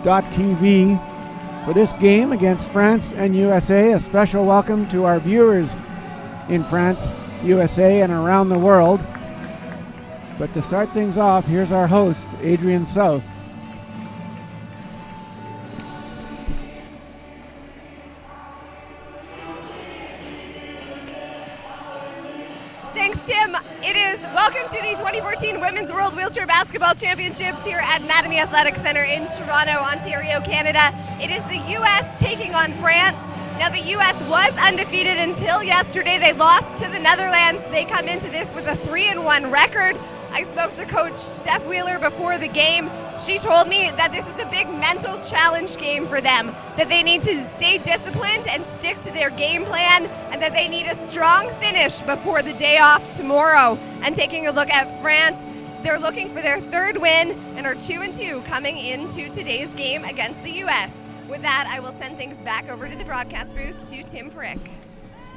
for this game against France and USA. A special welcome to our viewers in France, USA, and around the world. But to start things off, here's our host, Adrian South. Thanks, Tim. Welcome to the 2014 Women's World Wheelchair Basketball Championships here at Mattamy Athletic Center in Toronto, Ontario, Canada. It is the U.S. taking on France. Now, the U.S. was undefeated until yesterday. They lost to the Netherlands. They come into this with a 3-1 record. I spoke to Coach Steph Wheeler before the game. She told me that this is a big mental challenge game for them, that they need to stay disciplined and stick to their game plan, and that they need a strong finish before the day off tomorrow. And taking a look at France, they're looking for their third win and are 2-2 coming into today's game against the U.S. With that, I will send things back over to the broadcast booth to Tim Frick.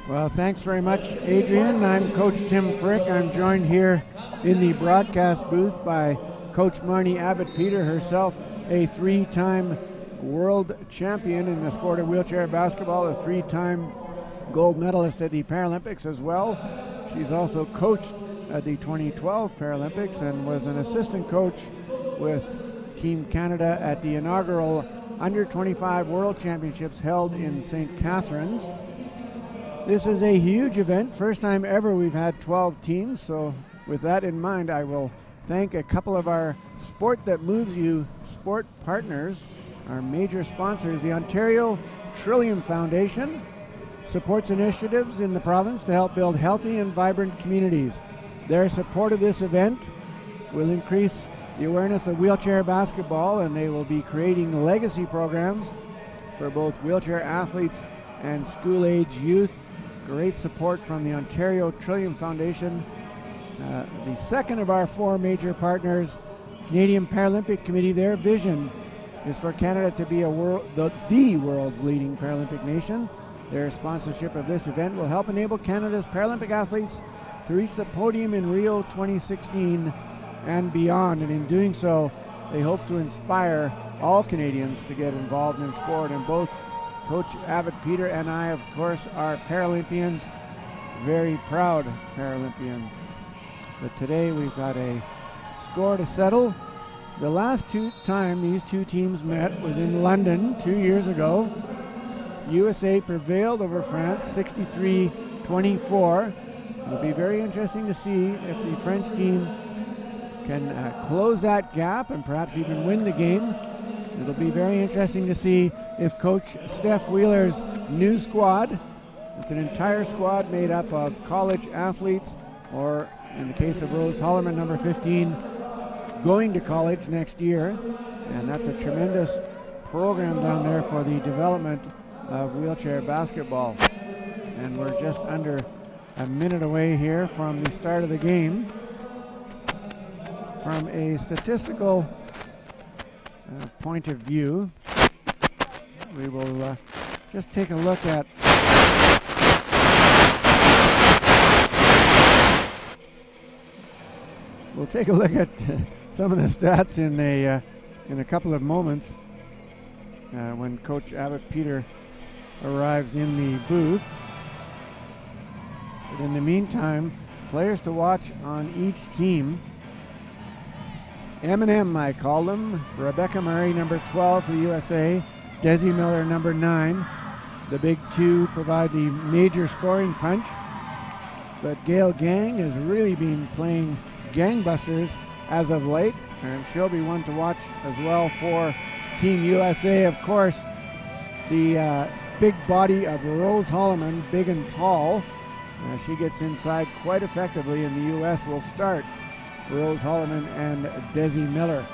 Well, thanks very much, Adrian. I'm Coach Tim Frick. I'm joined here in the broadcast booth by Coach Marnie Abbott-Peter, herself a three-time world champion in the sport of wheelchair basketball, a three-time gold medalist at the Paralympics as well. She's also coached at the 2012 Paralympics and was an assistant coach with Team Canada at the inaugural Under-25 World Championships held in St. Catharines. This is a huge event, first time ever we've had 12 teams, so with that in mind, I will thank a couple of our Sport That Moves You sport partners. Our major sponsors, the Ontario Trillium Foundation, supports initiatives in the province to help build healthy and vibrant communities. Their support of this event will increase the awareness of wheelchair basketball, and they will be creating legacy programs for both wheelchair athletes and school-age youth. Great support from the Ontario Trillium Foundation. The second of our four major partners, Canadian Paralympic Committee, their vision is for Canada to be the world's leading Paralympic nation. Their sponsorship of this event will help enable Canada's Paralympic athletes to reach the podium in Rio 2016 and beyond. And in doing so, they hope to inspire all Canadians to get involved in sport. And both Coach Abbott-Peter and I, of course, are Paralympians, very proud Paralympians. But today we've got a score to settle. The last time these two teams met was in London 2 years ago. USA prevailed over France 63-24. It'll be very interesting to see if the French team can close that gap and perhaps even win the game. It'll be very interesting to see if Coach Steph Wheeler's new squad, it's an entire squad made up of college athletes, or in the case of Rose Hollerman, number 15, going to college next year. And that's a tremendous program down there for the development of wheelchair basketball. And we're just under a minute away here from the start of the game. From a statistical point of view, we will just take a look at some of the stats in a couple of moments when Coach Abbott-Peter arrives in the booth. But in the meantime, players to watch on each team. M&M, I call them. Rebecca Murray, number 12 for the USA. Desi Miller, number 9. The big two provide the major scoring punch. But Gail Gang has really been playing gangbusters as of late, and she'll be one to watch as well for Team USA. Of course, the big body of Rose Hollerman, big and tall. She gets inside quite effectively, and the US will start Rose Hollerman and Desi Miller.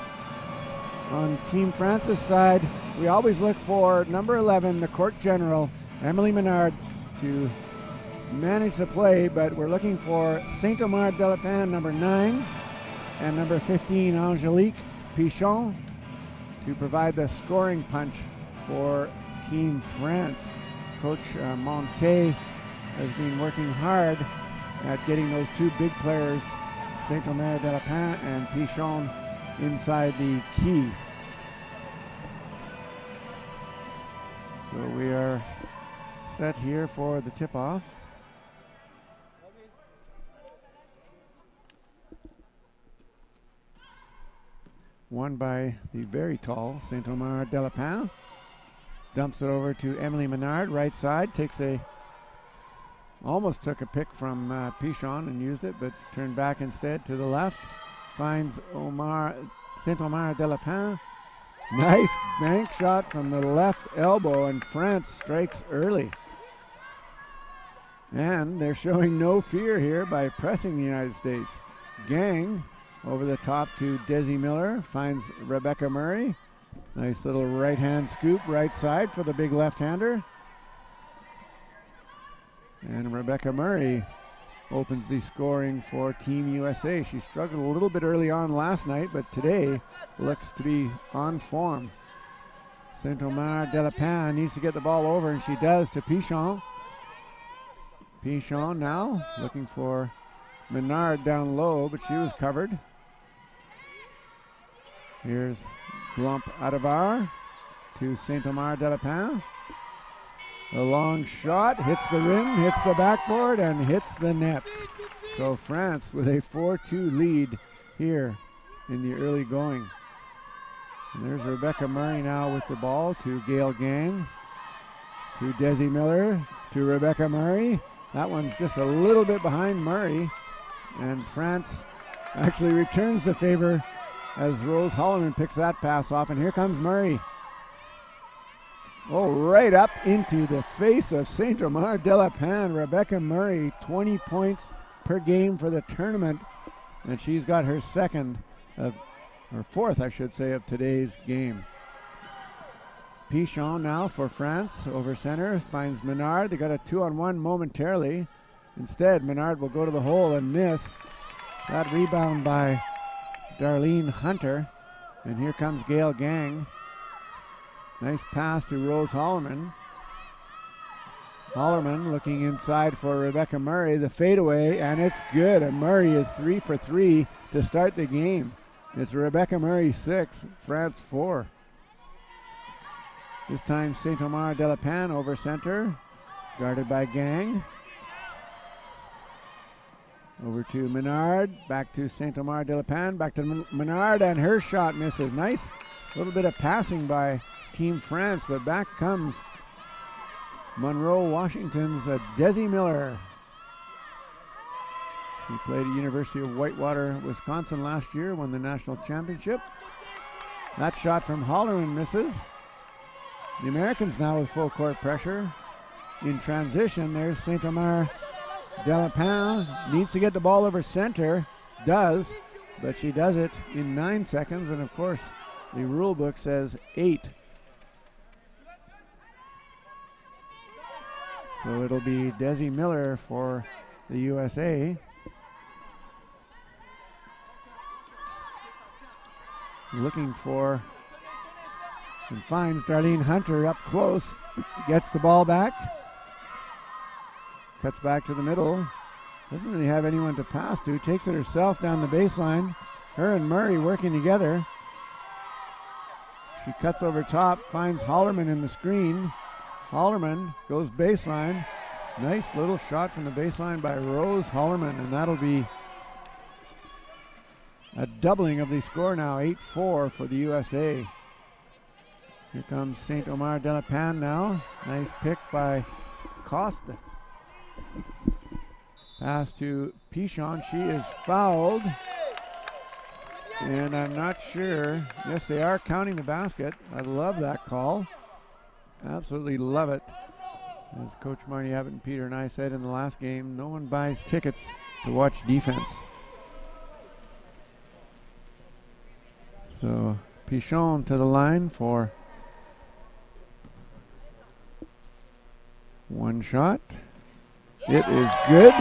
On Team France's side, we always look for number 11, the court general, Emily Menard, to manage the play, but we're looking for Saint-Omer Delapin, number 9, and number 15, Angelique Pichon, to provide the scoring punch for Team France. Coach Monquet has been working hard at getting those two big players, Saint-Omer Delapin and Pichon, inside the key. So we are set here for the tip-off. Won by the very tall Saint-Omer Delapin. Dumps it over to Emily Menard, right side. Almost took a pick from Pichon and used it, but turned back instead to the left. Finds Saint-Omer Delapin. Nice bank shot from the left elbow, and France strikes early. And they're showing no fear here by pressing the United States. Gang over the top to Desi Miller, finds Rebecca Murray. Nice little right-hand scoop, right side for the big left-hander. And Rebecca Murray opens the scoring for Team USA. She struggled a little bit early on last night, but today looks to be on form. Saint-Omer Delapin needs to get the ball over, and she does to Pichon. Pichon now looking for Menard down low, but she was covered. Here's Glump Adavar to Saint-Omer Delapin. A long shot, hits the rim, hits the backboard, and hits the net. So France with a 4-2 lead here in the early going. And there's Rebecca Murray now with the ball to Gail Gang, to Desi Miller, to Rebecca Murray. That one's just a little bit behind Murray, and France actually returns the favor as Rose Holloman picks that pass off, and here comes Murray. Oh, right up into the face of Saint-Omer Delapin. Rebecca Murray, 20 points per game for the tournament, and she's got her fourth, I should say, of today's game. Pichon now for France over center, finds Menard. They got a 2-on-1 momentarily. Instead, Menard will go to the hole and miss. That rebound by Darlene Hunter, and here comes Gail Gang. Nice pass to Rose Holloman. Holloman looking inside for Rebecca Murray. The fadeaway, and it's good. And Murray is 3 for 3 to start the game. It's Rebecca Murray 6, France 4. This time Saint-Omer Delapin over center, guarded by Gang. Over to Menard, back to Saint-Omer Delapin, back to Menard, and her shot misses. Nice little bit of passing by Team France, but back comes Monroe, Washington's Desi Miller. She played at University of Whitewater, Wisconsin last year, won the national championship. That shot from Holloman misses. The Americans now with full court pressure. In transition, there's Saint-Omer Delapin. Needs to get the ball over center. Does, but she does it in 9 seconds, and of course, the rule book says 8. So it'll be Desi Miller for the USA. Looking for and finds Darlene Hunter up close. Gets the ball back. Cuts back to the middle. Doesn't really have anyone to pass to. Takes it herself down the baseline. Her and Murray working together. She cuts over top, finds Holloman in the screen. Holloman goes baseline. Nice little shot from the baseline by Rose Holloman, and that'll be a doubling of the score now, 8-4 for the USA. Here comes Saint-Omer Delapin now. Nice pick by Costa. Pass to Pichon. She is fouled. And I'm not sure. Yes, they are counting the basket. I love that call. Absolutely love it. As Coach Marnie Abbott and Peter and I said in the last game, no one buys tickets to watch defense. So Pichon to the line for one shot. It is good.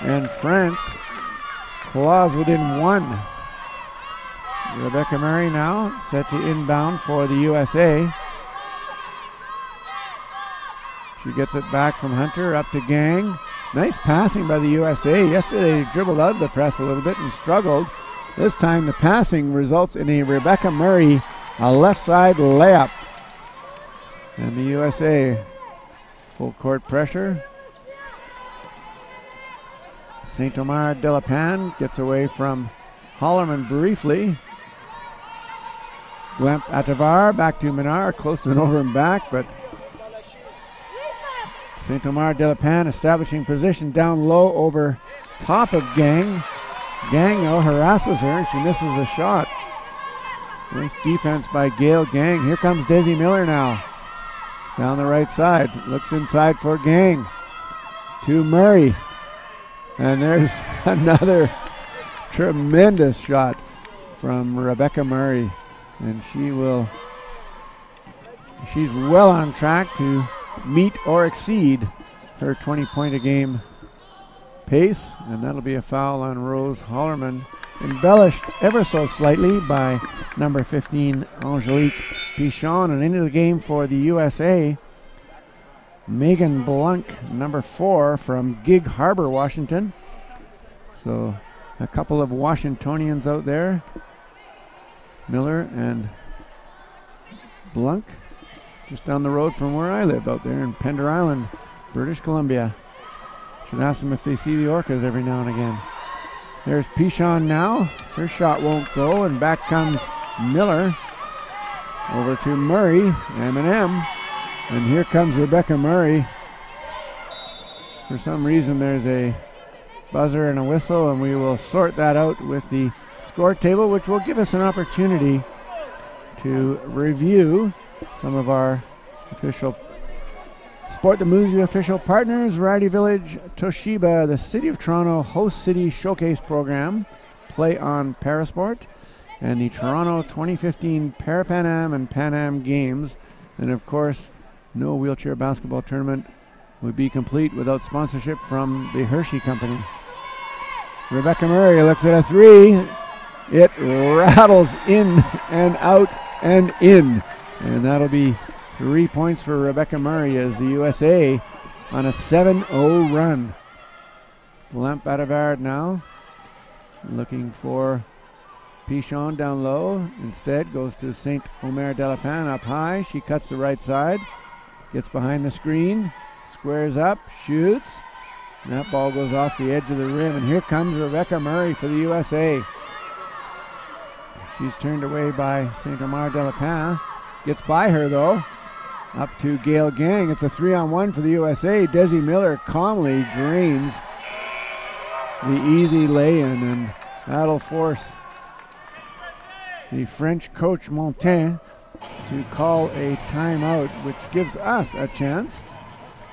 And France claws within one. Rebecca Murray now set to inbound for the USA. She gets it back from Hunter up to Gang. Nice passing by the USA. Yesterday they dribbled out of the press a little bit and struggled. This time the passing results in a Rebecca Murray, a left side layup. And the USA full court pressure. St. Omer de la Pan gets away from Hollerman briefly. Glemp Atavar back to Menard, close to an over and back, but St. Omer de la Pan establishing position down low over top of Gang. Gang though harasses her and she misses a shot. Nice defense by Gail Gang. Here comes Desi Miller now. Down the right side. Looks inside for Gang. To Murray. And there's another tremendous shot from Rebecca Murray. And she's well on track to meet or exceed her 20-point a game pace. And that'll be a foul on Rose Hollerman. Embellished ever so slightly by number 15, Angelique Pichon. And into the game for the USA, Megan Blunk, number 4 from Gig Harbor, Washington. So a couple of Washingtonians out there, Miller and Blunk, just down the road from where I live out there in Pender Island, British Columbia. Should ask them if they see the orcas every now and again. There's Pichon now. Her shot won't go, and back comes Miller. Over to Murray, M&M. And here comes Rebecca Murray. For some reason there's a buzzer and a whistle, and we will sort that out with the score table, which will give us an opportunity to review some of our official Sport the Muzi official partners: Variety Village, Toshiba, the City of Toronto Host City Showcase Program, Play on Parasport, and the Toronto 2015 Para-Pan Am and Pan Am Games. And of course, no wheelchair basketball tournament would be complete without sponsorship from the Hershey Company. Rebecca Murray looks at a three. It rattles in and out and in. And that'll be 3 points for Rebecca Murray as the USA on a 7-0 run. Lamp Atavard now looking for Pichon down low. Instead goes to St. Omer de la Pan up high. She cuts the right side, gets behind the screen, squares up, shoots. And that ball goes off the edge of the rim. And here comes Rebecca Murray for the USA. She's turned away by St. Omer de la Pan. Gets by her though. Up to Gail Gang. It's a 3-on-1 for the USA. Desi Miller calmly drains the easy lay-in, and that'll force the French coach Montin to call a timeout, which gives us a chance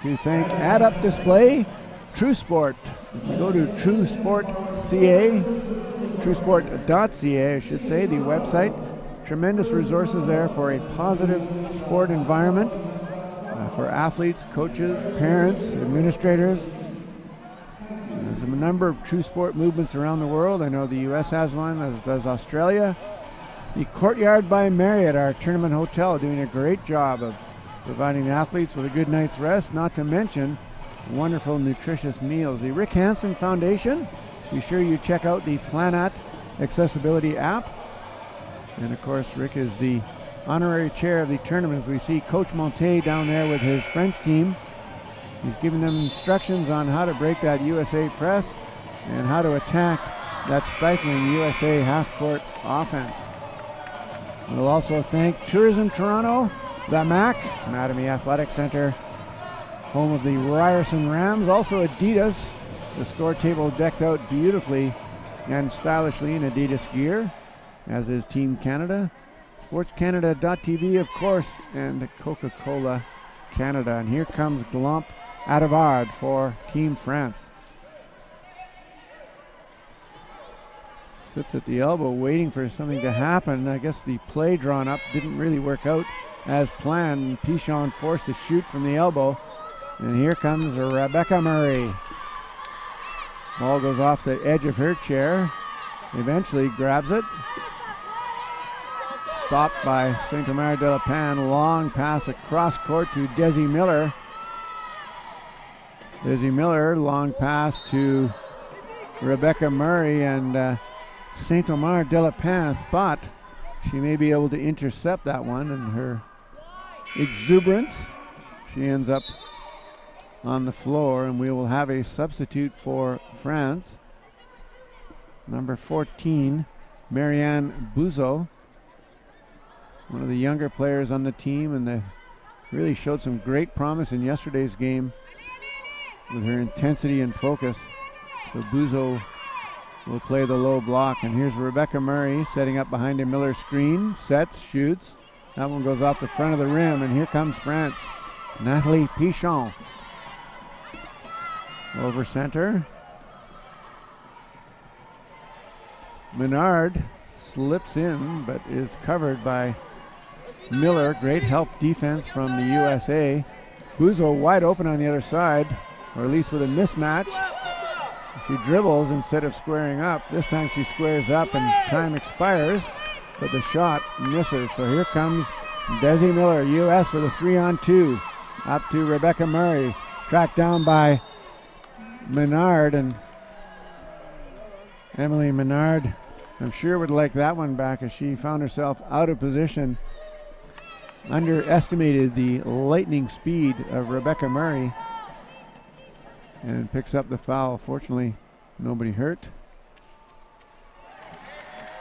to thank Add Up Display, True Sport. If you go to TrueSport.ca, TrueSport.ca I should say, the website, tremendous resources there for a positive sport environment for athletes, coaches, parents, administrators. There's a number of True Sport movements around the world. I know the US has one, as does Australia. The Courtyard by Marriott, our tournament hotel, doing a great job of providing athletes with a good night's rest, not to mention wonderful nutritious meals. The Rick Hansen Foundation, be sure you check out the Planat accessibility app. And of course, Rick is the honorary chair of the tournament, as we see Coach Monte down there with his French team. He's giving them instructions on how to break that USA press and how to attack that stifling USA half-court offense. We'll also thank Tourism Toronto, the MAC, Mattamy Athletic Center, home of the Ryerson Rams. Also Adidas, the score table decked out beautifully and stylishly in Adidas gear, as is Team Canada, SportsCanada.tv, of course, and Coca-Cola Canada. And here comes Glomp Atavard for Team France. Sits at the elbow waiting for something to happen. I guess the play drawn up didn't really work out as planned. Pichon forced to shoot from the elbow. And here comes Rebecca Murray. Ball goes off the edge of her chair. Eventually grabs it. Stopped by St. Omer de la Pan. Long pass across court to Desi Miller. Desi Miller, long pass to Rebecca Murray, and St. Omer de la Pan thought she may be able to intercept that one, and her exuberance. She ends up on the floor, and we will have a substitute for France. Number 14, Marianne Buzo, one of the younger players on the team, and they really showed some great promise in yesterday's game with her intensity and focus. So Buzo will play the low block, and here's Rebecca Murray setting up behind a Miller screen, sets, shoots. That one goes off the front of the rim, and here comes France. Natalie Pichon over center. Menard slips in, but is covered by Miller. Great help defense from the USA. Buzo wide open on the other side, or at least with a mismatch. She dribbles instead of squaring up. This time she squares up and time expires, but the shot misses. So here comes Desi Miller, US with a 3-on-2. Up to Rebecca Murray, tracked down by Menard, and Emily Menard, I'm sure, would like that one back as she found herself out of position. Underestimated the lightning speed of Rebecca Murray and picks up the foul. Fortunately, nobody hurt.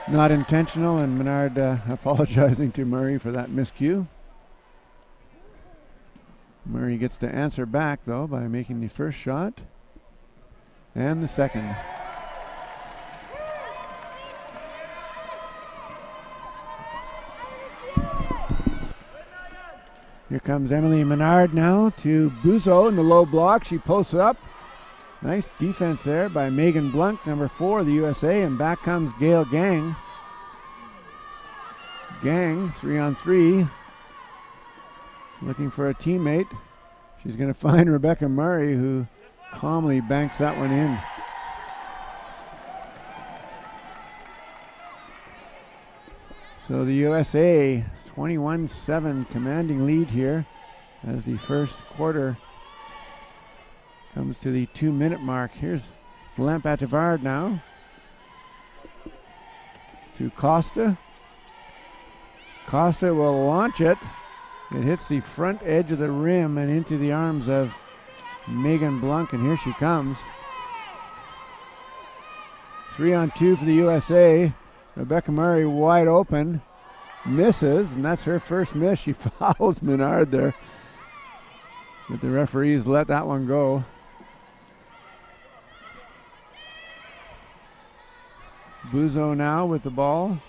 Not intentional, and Menard apologizing to Murray for that miscue. Murray gets to answer back, though, by making the first shot and the second. Here comes Emily Menard now to Buzo in the low block. She posts up. Nice defense there by Megan Blunt, number 4 of the USA, and back comes Gail Gang. Gang, 3-on-3. Looking for a teammate. She's going to find Rebecca Murray, who calmly banks that one in. So the USA 21-7 commanding lead here as the first quarter comes to the 2-minute mark. Here's Lamp Atavard now to Costa. Costa will launch it. It hits the front edge of the rim and into the arms of Megan Blunk, and here she comes. 3-on-2 for the USA. Rebecca Murray wide open. Misses, and that's her first miss. She fouls Menard there, but the referees let that one go. Buzo now with the ball.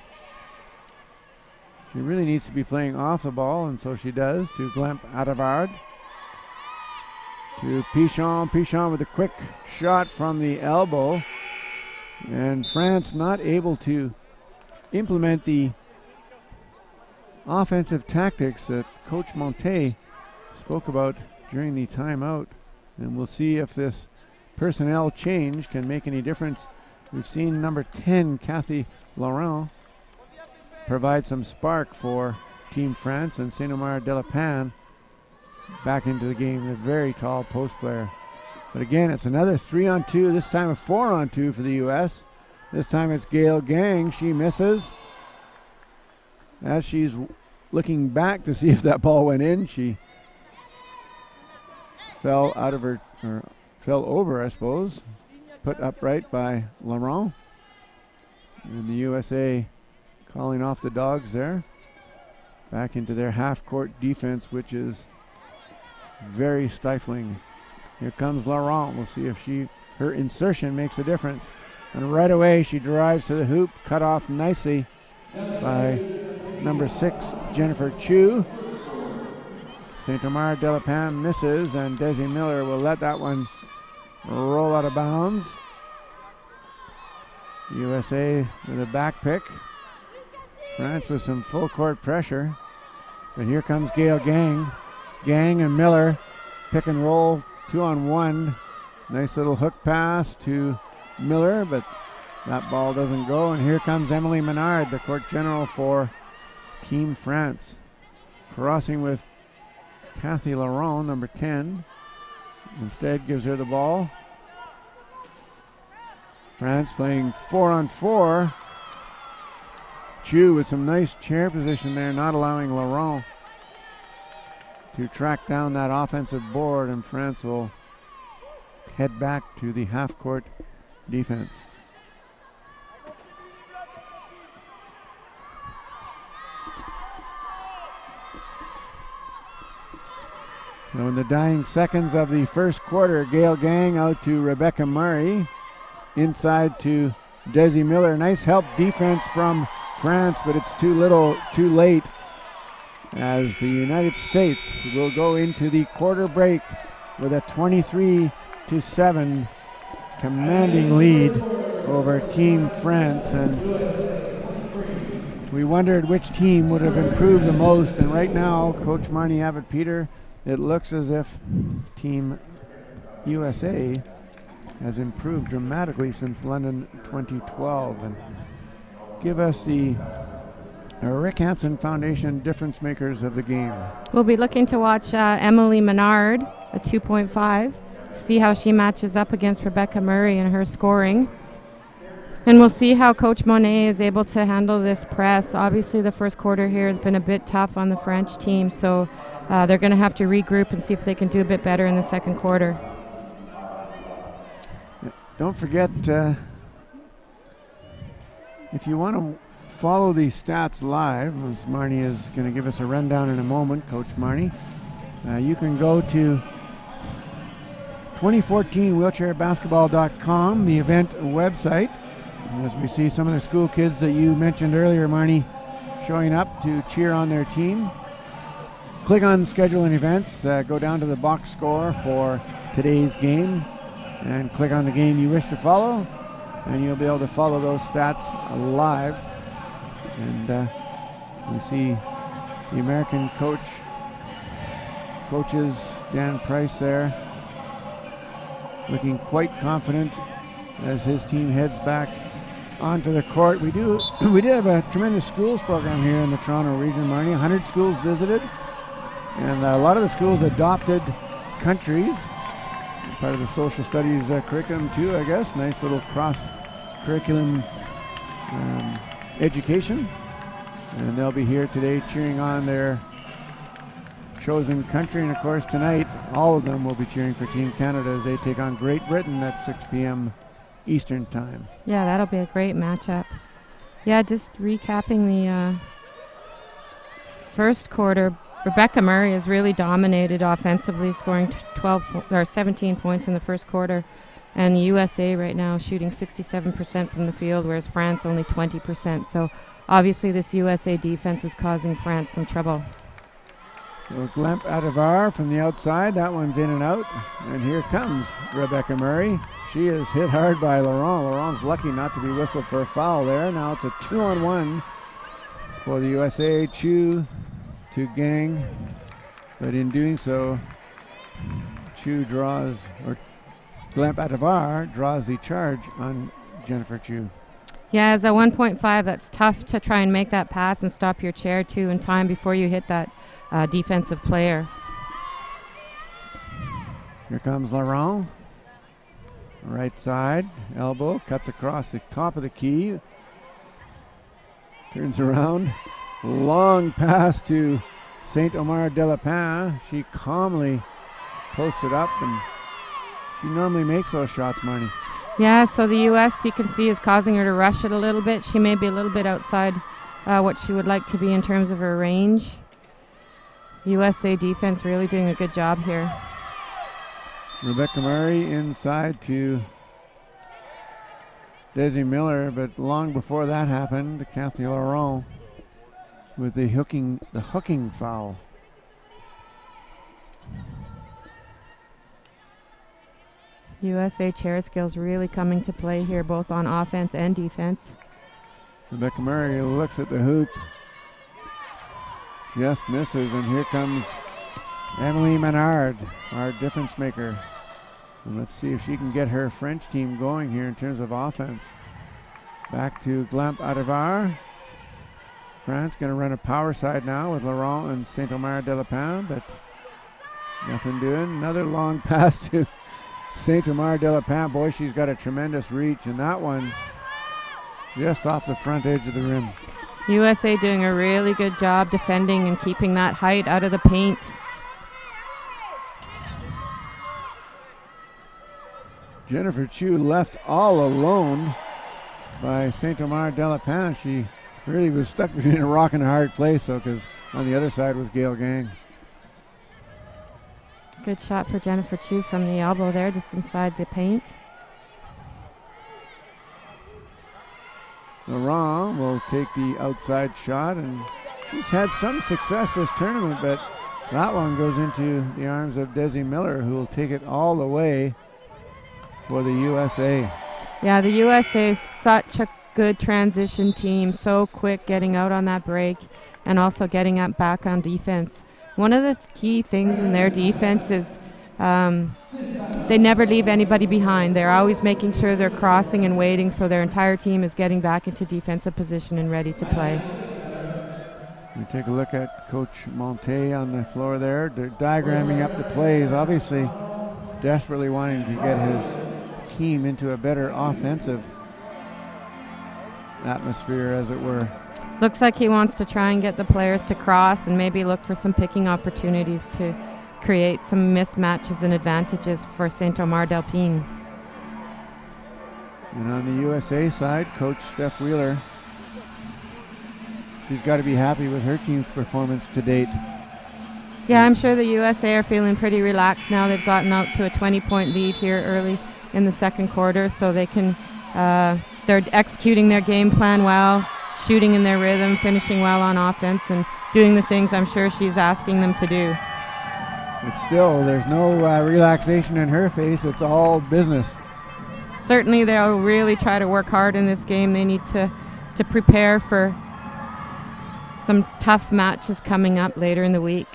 She really needs to be playing off the ball, and so she does, to Glemp Atavard. To Pichon. Pichon with a quick shot from the elbow. And France not able to implement the offensive tactics that Coach Monté spoke about during the timeout. And we'll see if this personnel change can make any difference. We've seen number 10, Kathy Laurent, provide some spark for Team France, and Saint-Omer Delapin back into the game, a very tall post player. But again, it's another 3-on-2, this time a 4-on-2 for the U.S. This time it's Gail Gang. She misses. As she's looking back to see if that ball went in, she fell out of her, or fell over, I suppose. Put upright by Laurent. And the USA calling off the dogs there. Back into their half-court defense, which is very stifling. Here comes Laurent. We'll see if her insertion makes a difference. And right away she drives to the hoop, cut off nicely by number 6, Jennifer Chu. Saint-Omer Delapin misses, and Desi Miller will let that one roll out of bounds. USA with a back pick. France with some full court pressure. But here comes Gail Gang. Gang and Miller pick and roll, 2-on-1. Nice little hook pass to Miller, but that ball doesn't go. And here comes Emily Menard, the court general for Team France. Crossing with Kathy Laurent, number 10. Instead gives her the ball. France playing 4-on-4. Chu with some nice chair position there, not allowing Laurent to track down that offensive board, and France will head back to the half-court defense. So in the dying seconds of the first quarter, Gail Gang out to Rebecca Murray. Inside to Desi Miller. Nice help defense from France, but it's too late, as the United States will go into the quarter break with a 23-7 commanding lead over Team France. And we wondered which team would have improved the most, and right now, Coach Marnie Abbott-Peter, it looks as if Team USA has improved dramatically since London 2012. And give us the Rick Hansen Foundation difference makers of the game. We'll be looking to watch Emily Menard, a 2.5, see how she matches up against Rebecca Murray and her scoring. And we'll see how Coach Monet is able to handle this press. Obviously, the first quarter here has been a bit tough on the French team, so they're going to have to regroup and see if they can do a bit better in the second quarter. Don't forget, if you want to follow these stats live, as Marnie is going to give us a rundown in a moment, Coach Marnie, you can go to 2014wheelchairbasketball.com, the event website. And as we see some of the school kids that you mentioned earlier, Marnie, showing up to cheer on their team. Click on schedule and events, go down to the box score for today's game, and click on the game you wish to follow, and you'll be able to follow those stats live. And we see the American coaches, Dan Price there, looking quite confident as his team heads back onto the court. We did have a tremendous schools program here in the Toronto region, Marnie. 100 schools visited, and a lot of the schools adopted countries, part of the social studies curriculum too, I guess. Nice little cross-curriculum education, and they'll be here today cheering on their chosen country. And of course tonight all of them will be cheering for Team Canada as they take on Great Britain at 6 p.m. Eastern time. Yeah, that'll be a great matchup. Yeah, just recapping the first quarter, Rebecca Murray has really dominated offensively, scoring 17 points in the first quarter, and USA right now shooting 67% from the field, whereas France only 20%. So obviously this USA defense is causing France some trouble. So Glemp Adivar from the outside, that one's in and out, and here comes Rebecca Murray. She is hit hard by Laurent. Laurent's lucky not to be whistled for a foul there. Now it's a 2-on-1 for the USA. Chu to Gang, but in doing so, Glemp Adivar draws the charge on Jennifer Chu. Yeah, as a 1.5, that's tough to try and make that pass and stop your chair too in time before you hit that defensive player. Here comes Laurent. Right side, elbow, cuts across the top of the key. Turns around. Long pass to St. Omer Delapin. She calmly posts it up, and she normally makes those shots, Marnie. Yeah, so the U.S., you can see, is causing her to rush it a little bit. She may be a little bit outside what she would like to be in terms of her range. USA defense really doing a good job here. Rebecca Murray inside to Desi Miller, but long before that happened, Kathy Laurent with the hooking foul. USA chair skills really coming to play here, both on offense and defense. Rebecca Murray looks at the hoop, just misses, and here comes Emily Menard, our difference maker. And let's see if she can get her French team going here in terms of offense. Back to Glemp Adivar. France going to run a power side now with Laurent and St. Omer Delapin, but nothing doing. Another long pass to St. Omer Delapin. Boy, she's got a tremendous reach, and that one just off the front edge of the rim. USA doing a really good job defending and keeping that height out of the paint. Jennifer Chu left all alone by Saint-Omer de la Pin. She really was stuck between a rock and a hard place, though, because on the other side was Gail Gang. Good shot for Jennifer Chu from the elbow there, just inside the paint. Laurent will take the outside shot, and she's had some success this tournament, but that one goes into the arms of Desi Miller, who will take it all the way for the USA. Yeah, the USA is such a good transition team, so quick getting out on that break and also getting up back on defense. One of the key things in their defense is they never leave anybody behind. They're always making sure they're crossing and waiting, so their entire team is getting back into defensive position and ready to play. We take a look at Coach Monte on the floor there. They're diagramming up the plays, obviously desperately wanting to get his team into a better offensive atmosphere, as it were. Looks like he wants to try and get the players to cross and maybe look for some picking opportunities to create some mismatches and advantages for Saint-Omer del Pin. And on the USA side, Coach Steph Wheeler, she's got to be happy with her team's performance to date. Yeah, I'm sure the USA are feeling pretty relaxed now. They've gotten out to a 20-point lead here early in the second quarter, so they can, they're executing their game plan well, shooting in their rhythm, finishing well on offense, and doing the things I'm sure she's asking them to do. But still, there's no relaxation in her face. It's all business. Certainly, they'll really try to work hard in this game. They need to prepare for some tough matches coming up later in the week.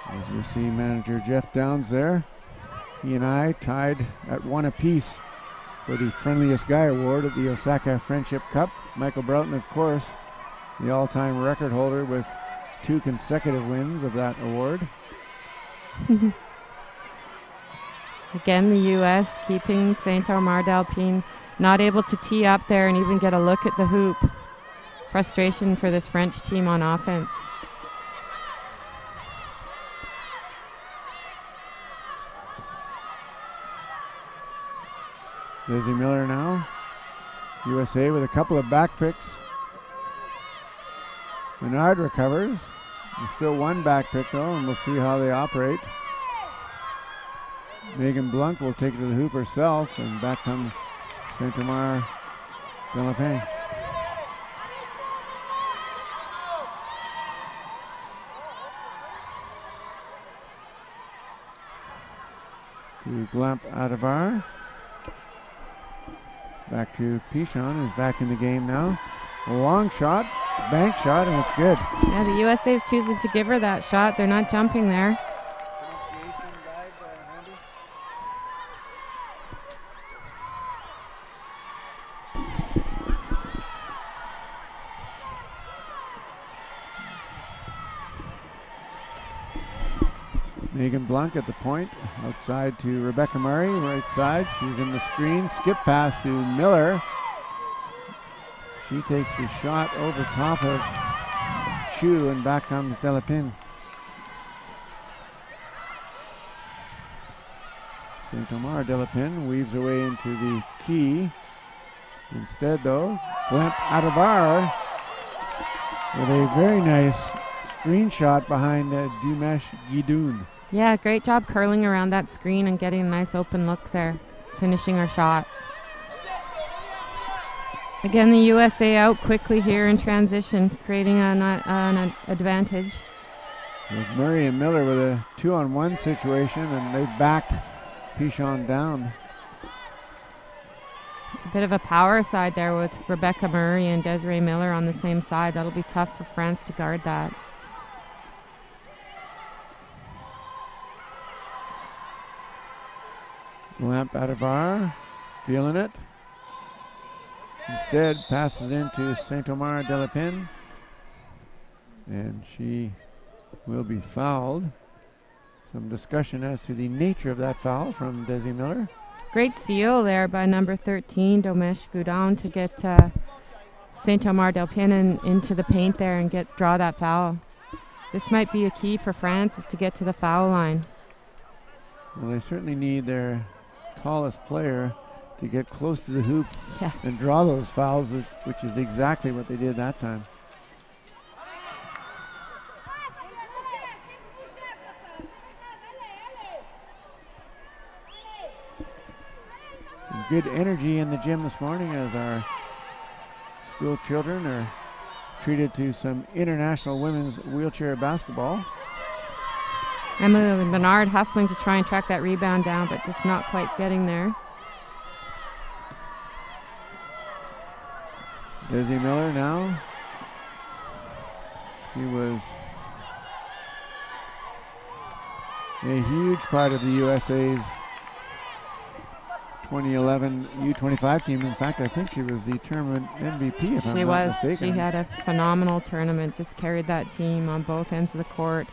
As we see manager Jeff Downs there, he and I tied at 1 apiece for the Friendliest Guy Award at the Osaka Friendship Cup. Michael Broughton, of course, the all-time record holder with 2 consecutive wins of that award. Again, the U.S. keeping Saint-Omer del Pin not able to tee up there and even get a look at the hoop. Frustration for this French team on offense. Desi Miller now. USA with a couple of back picks. Menard recovers. There's still 1 back pick though, and we'll see how they operate. Megan Blunt will take it to the hoop herself, and back comes Saint-Omer de la Pin. To Glamp Adavar. Back to Pichon, who's back in the game now. A long shot, bank shot, and it's good. Yeah, the USA is choosing to give her that shot. They're not jumping there. Megan Blanc at the point, outside to Rebecca Murray, right side. She's in the screen, skip pass to Miller. She takes the shot over top of Chu, and back comes de la Pin. Saint-Omer de la Pin weaves away into the key. Instead though, Glamp Adavar with a very nice screenshot behind Dumesh Gidoun. Yeah, great job curling around that screen and getting a nice open look there, finishing her shot. Again, the USA out quickly here in transition, creating an advantage. With Murray and Miller with a 2-on-1 situation, and they backed Pichon down. It's a bit of a power side there with Rebecca Murray and Desiree Miller on the same side. That'll be tough for France to guard that. Glamp Adavar, feeling it. Instead, passes into Saint-Omer de la Pin, and she will be fouled. Some discussion as to the nature of that foul from Desi Miller. Great seal there by number 13, Domesh Gidoun, to get Saint-Omer del Pin into the paint there and draw that foul. This might be a key for France, is to get to the foul line. Well, they certainly need their tallest player to get close to the hoop and draw those fouls, which is exactly what they did that time. Some good energy in the gym this morning as our school children are treated to some international women's wheelchair basketball. Emily Bernard hustling to try and track that rebound down, but just not quite getting there. Desi Miller now. She was a huge part of the USA's 2011 U25 team. In fact, I think she was the tournament MVP, if I'm not mistaken. She had a phenomenal tournament, just carried that team on both ends of the court,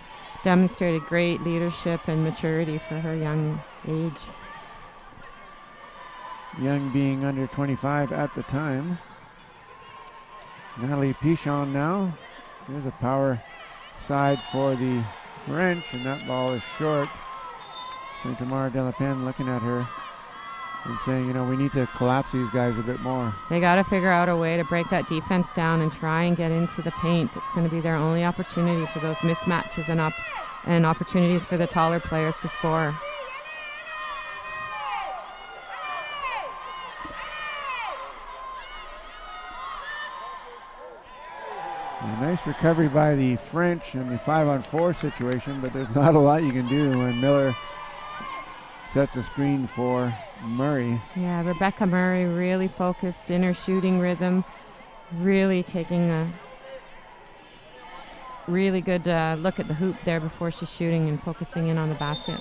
demonstrated great leadership and maturity for her young age. Young being under 25 at the time. Natalie Pichon now. There's a power side for the French, and that ball is short. Saint-Amar Delapenne looking at her and saying, you know, we need to collapse these guys a bit more. They got to figure out a way to break that defense down and try and get into the paint. It's going to be their only opportunity for those mismatches and opportunities for the taller players to score. A nice recovery by the French in the 5-on-4 situation, but there's not a lot you can do when Miller sets a screen for Murray. Yeah, Rebecca Murray really focused in her shooting rhythm, really taking a really good look at the hoop there before she's shooting and focusing in on the basket.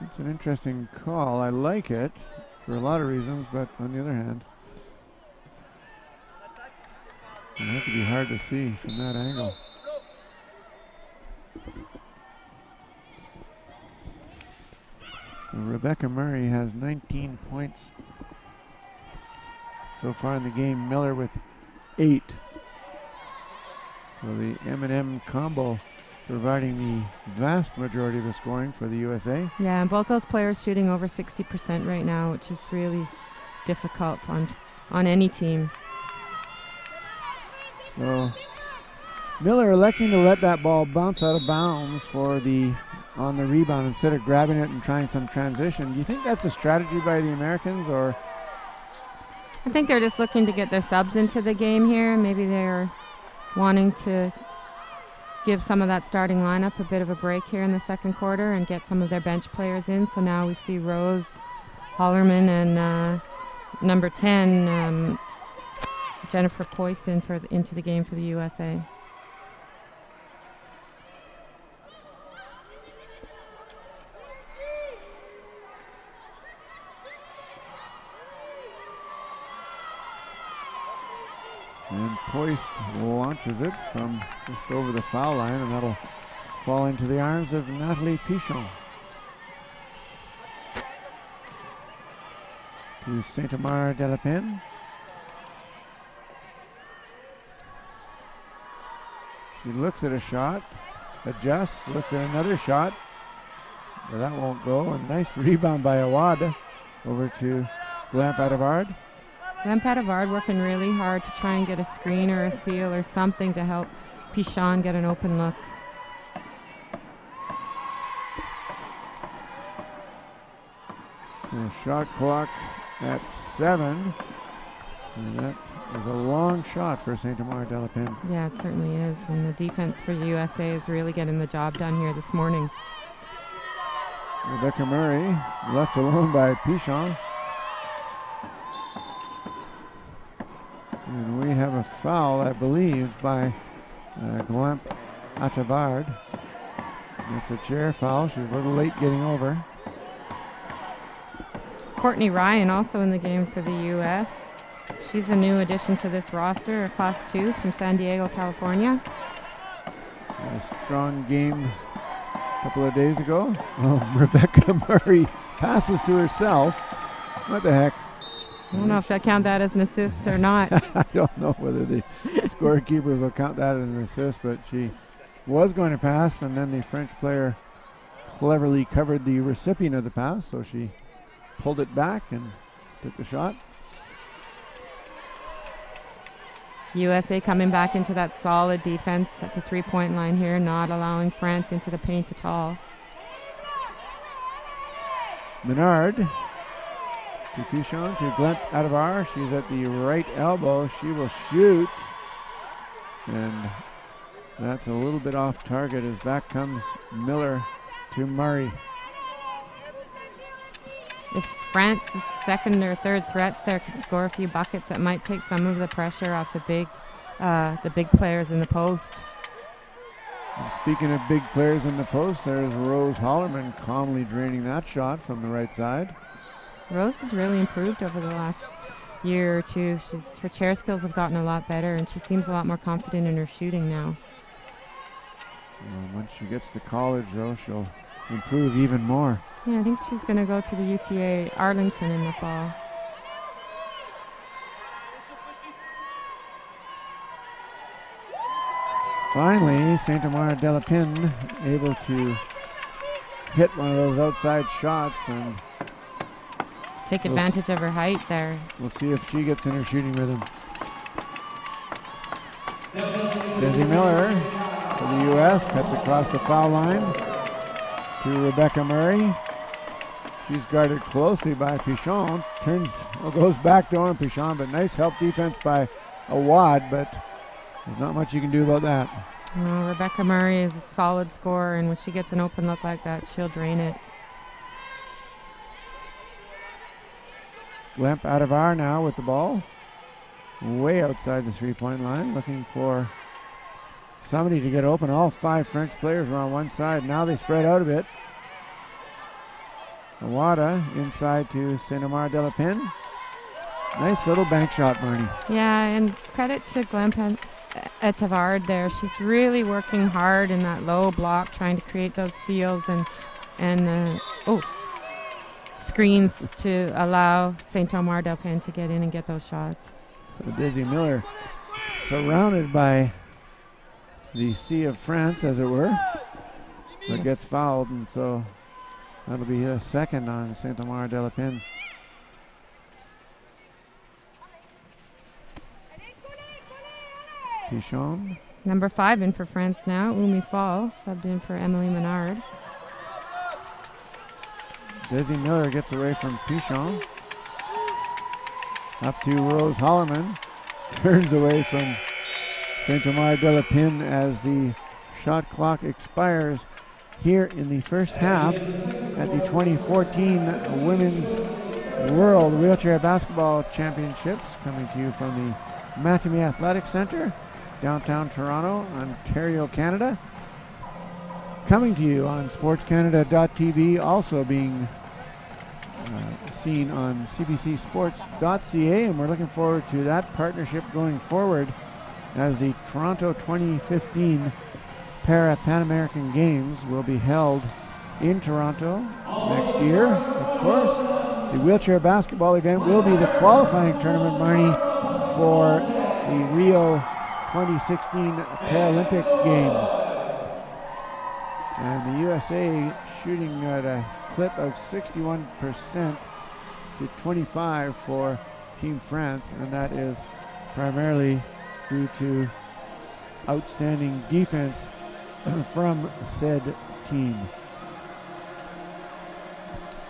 It's an interesting call. I like it for a lot of reasons, but on the other hand, it could be hard to see from that angle. So Rebecca Murray has 19 points so far in the game. Miller with 8. So the M&M combo providing the vast majority of the scoring for the USA. Yeah, and both those players shooting over 60% right now, which is really difficult on any team. So Miller electing to let that ball bounce out of bounds on the rebound instead of grabbing it and trying some transition. Do you think that's a strategy by the Americans, or? I think they're just looking to get their subs into the game here. Maybe they're wanting to give some of that starting lineup a bit of a break here in the second quarter and get some of their bench players in. So now we see Rose Hollerman and number 10, Jennifer Poyston into the game for the USA. And Poist launches it from just over the foul line, and that'll fall into the arms of Natalie Pichon. To Saint-Amar Delapenne. She looks at a shot, adjusts, looks at another shot, but that won't go. A nice rebound by Awad over to Glamp Adavard. Glamp Adavard working really hard to try and get a screen or a seal or something to help Pichon get an open look. So shot clock at 7. And that is a long shot for Saint-Amar Delapenne. Yeah, it certainly is. And the defense for the USA is really getting the job done here this morning. Rebecca Murray left alone by Pichon. And we have a foul, I believe, by Glamp Adavard. It's a chair foul. She's a little late getting over. Courtney Ryan also in the game for the U.S. She's a new addition to this roster, a Class 2 from San Diego, California. A strong game a couple of days ago. Oh, Rebecca Murray passes to herself. What the heck? I don't know if I count that as an assist or not. I don't know whether the scorekeepers will count that as an assist, but she was going to pass, and then the French player cleverly covered the recipient of the pass, so she pulled it back and took the shot. USA coming back into that solid defense at the three-point line here, not allowing France into the paint at all. Menard to Pichon to Glent Adevar. She's at the right elbow. She will shoot. And that's a little bit off target as back comes Miller to Murray. If France's second or third threats there can score a few buckets, it might take some of the pressure off the big players in the post. And speaking of big players in the post, there's Rose Hollerman calmly draining that shot from the right side. Rose has really improved over the last year or two. Her chair skills have gotten a lot better, and she seems a lot more confident in her shooting now. Once she gets to college, though, she'll improve even more. Yeah, I think she's going to go to the UTA Arlington in the fall. Finally, St. Omar de la Pin able to hit one of those outside shots and take advantage of her height there. We'll see if she gets in her shooting rhythm. Desi Miller for the U.S. cuts across the foul line to Rebecca Murray. She's guarded closely by Pichon. Goes back door on Pichon, but nice help defense by Awad, but there's not much you can do about that. No, Rebecca Murray is a solid scorer, and when she gets an open look like that, she'll drain it. Lemp Adevar now with the ball. Way outside the three-point line, looking for somebody to get open. All 5 French players are on one side. Now they spread out a bit. Awada inside to St. Omar de la Pin. Nice little bank shot, Marnie. Yeah, and credit to Glenn Tavard there. She's really working hard in that low block, trying to create those seals and screens to allow St. Omar de la Pin to get in and get those shots. Desi Miller surrounded by the Sea of France, as it were, but gets fouled, and so that'll be a second on St. Omar de la Pin. Pichon. Number 5 in for France now. Umi Fall subbed in for Emily Menard. Desi Miller gets away from Pichon. Up to Rose Hollerman. Turns away from St. Omar de la Pin as the shot clock expires here in the first half at the 2014 Women's World Wheelchair Basketball Championships, coming to you from the Mattamy Athletic Center, downtown Toronto, Ontario, Canada. Coming to you on sportscanada.tv, also being seen on cbcsports.ca, and we're looking forward to that partnership going forward as the Toronto 2015 Pan American Games will be held in Toronto next year. Of course, the wheelchair basketball event will be the qualifying tournament, Marnie, for the Rio 2016 Paralympic Games. And the USA shooting at a clip of 61% to 25 for Team France, and that is primarily due to outstanding defense from said team.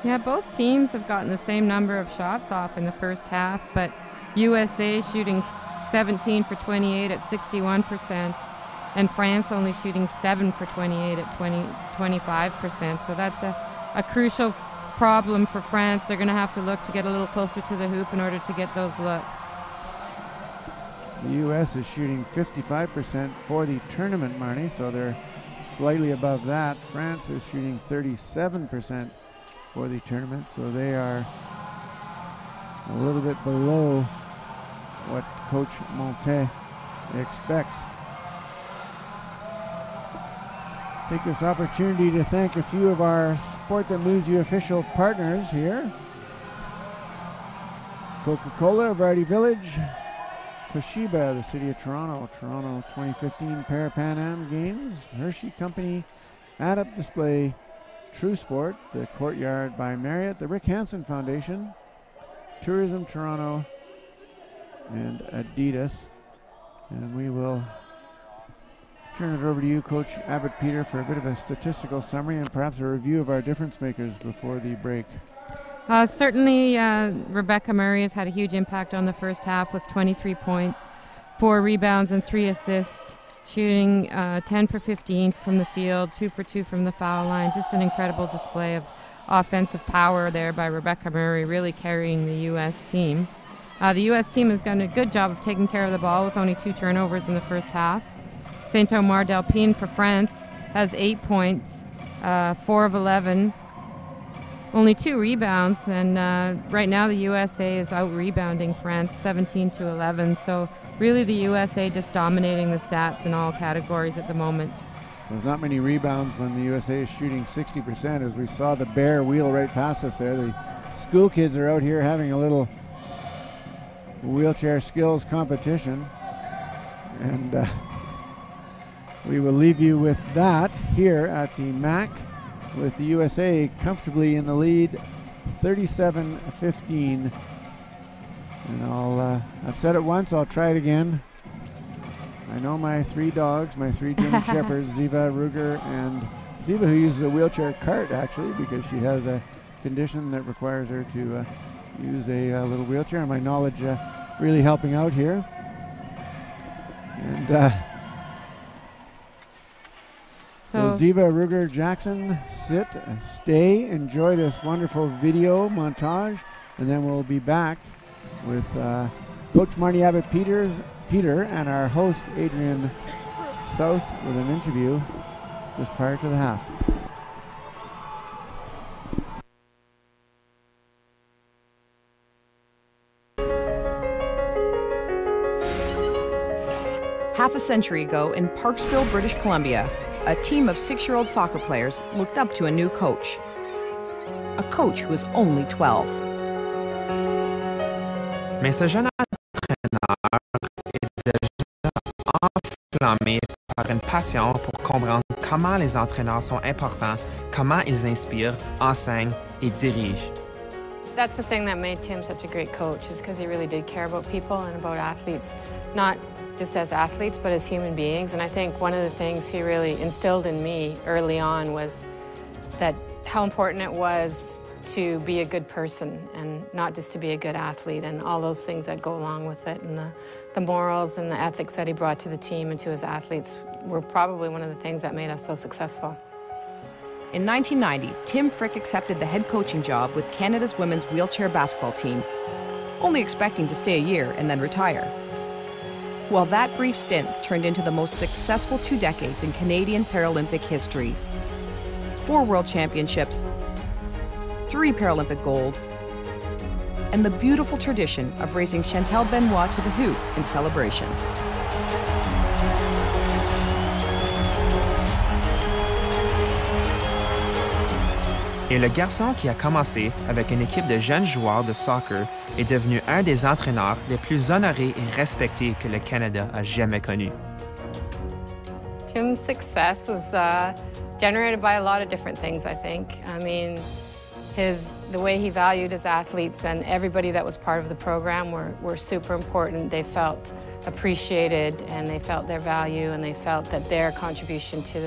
Yeah, both teams have gotten the same number of shots off in the first half, but USA shooting 17 for 28 at 61%, and France only shooting 7 for 28 at 25%. So that's a crucial problem for France. They're going to have to look to get a little closer to the hoop in order to get those looks. The U.S. is shooting 55% for the tournament, Marnie, so they're slightly above that. France is shooting 37% for the tournament, so they are a little bit below what Coach Montet expects. Take this opportunity to thank a few of our Sport That Moves You official partners here. Coca-Cola, Vardy Village, Toshiba, the City of Toronto, Toronto 2015 Pan Am Games, Hershey Company, Add-Up Display, True Sport, the Courtyard by Marriott, the Rick Hansen Foundation, Tourism Toronto, and Adidas. And we will turn it over to you, Coach Abbott Peter, for a bit of a statistical summary and perhaps a review of our difference makers before the break. Certainly, Rebecca Murray has had a huge impact on the first half with 23 points, 4 rebounds and 3 assists, shooting 10 for 15 from the field, 2 for 2 from the foul line. Just an incredible display of offensive power there by Rebecca Murray, really carrying the U.S. team. The U.S. team has done a good job of taking care of the ball with only 2 turnovers in the first half. Saint-Omer Delpine for France has 8 points, 4 of 11, only 2 rebounds, and right now the USA is out-rebounding France 17-11, so really the USA just dominating the stats in all categories at the moment. There's not many rebounds when the USA is shooting 60%, as we saw the bear wheel right past us there. The school kids are out here having a little wheelchair skills competition, and we will leave you with that here at the MAC, with the USA comfortably in the lead, 37-15. And I've said it once, I'll try it again. I know my 3 dogs, my 3 German Shepherds, Ziva, Ruger, and Ziva, who uses a wheelchair cart actually, because she has a condition that requires her to use a little wheelchair. And my knowledge really helping out here. And so Ziva, Ruger, Jackson, sit, stay, enjoy this wonderful video montage, and then we'll be back with Coach Marnie Abbott Peter and our host Adrian South with an interview just prior to the half. Half a century ago in Parksville, British Columbia, a team of 6-year-old soccer players looked up to a new coach. A coach who was only 12. Mais ce jeune entraîneur est déjà enflammé par une passion pour comprendre comment les entraîneurs sont importants, comment ils inspirent, enseignent et dirigent. That's the thing that made Tim such a great coach, is because he really did care about people and about athletes, not just as athletes, but as human beings. And I think one of the things he really instilled in me early on was that how important it was to be a good person and not just to be a good athlete, and all those things that go along with it, and the morals and the ethics that he brought to the team and to his athletes were probably one of the things that made us so successful. In 1990, Tim Frick accepted the head coaching job with Canada's women's wheelchair basketball team, only expecting to stay a year and then retire. Well, that brief stint turned into the most successful 2 decades in Canadian Paralympic history. 4 World Championships, 3 Paralympic gold, and the beautiful tradition of raising Chantal Benoit to the hoop in celebration. Et le garçon qui a commencé avec une équipe de jeunes joueurs de soccer est devenu un des entraîneurs les plus honorés et respectés que le Canada a jamais connu. Tim's success was generated by a lot of different things, I think. I mean, the way he valued his athletes, and everybody that was part of the program were super important. They felt appreciated, and they felt their value, and they felt that their contribution to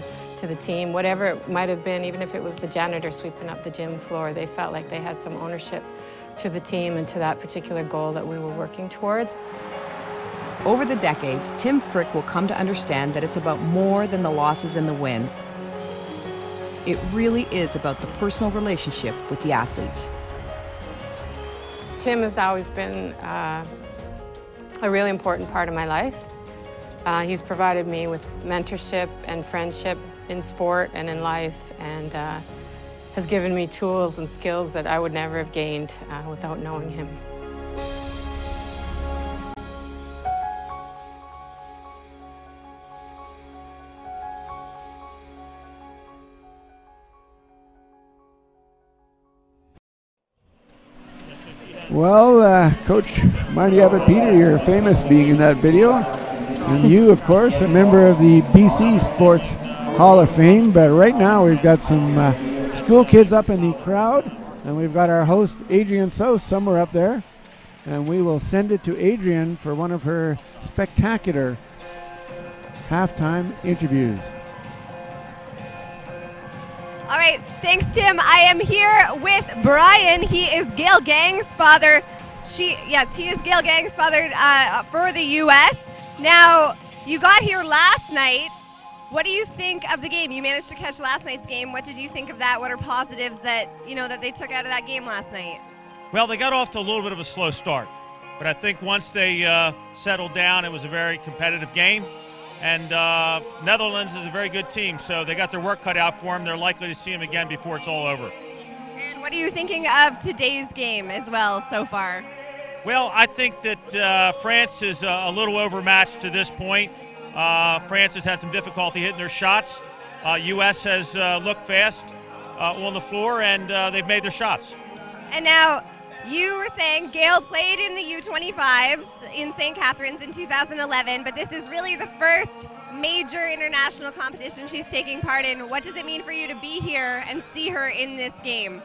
the team, whatever it might have been, even if it was the janitor sweeping up the gym floor, they felt like they had some ownership to the team and to that particular goal that we were working towards. Over the decades, Tim Frick will come to understand that it's about more than the losses and the wins. It really is about the personal relationship with the athletes. Tim has always been a really important part of my life. He's provided me with mentorship and friendship in sport and in life, and has given me tools and skills that I would never have gained without knowing him. Well, Coach Marnie Abbott Peter, you're famous being in that video. And you, of course, a member of the BC Sports Hall of Fame. But right now we've got some school kids up in the crowd, and we've got our host Adrienne South somewhere up there, and we will send it to Adrienne for one of her spectacular halftime interviews. All right, thanks, Tim. I am here with Brian. He is Gail Gang's father. He is Gail Gang's father for the U.S. Now, you got here last night. What do you think of the game? You managed to catch last night's game. What did you think of that? What are positives that that they took out of that game last night? Well, they got off to a little bit of a slow start, but I think once they settled down, it was a very competitive game. And Netherlands is a very good team, so they got their work cut out for them. They're likely to see them again before it's all over. And what are you thinking of today's game as well so far? Well, I think that France is a little overmatched to this point. France has had some difficulty hitting their shots. U.S. has looked fast on the floor, and they've made their shots. And now, you were saying Gail played in the U25s in St. Catharines in 2011, but this is really the first major international competition she's taking part in. What does it mean for you to be here and see her in this game?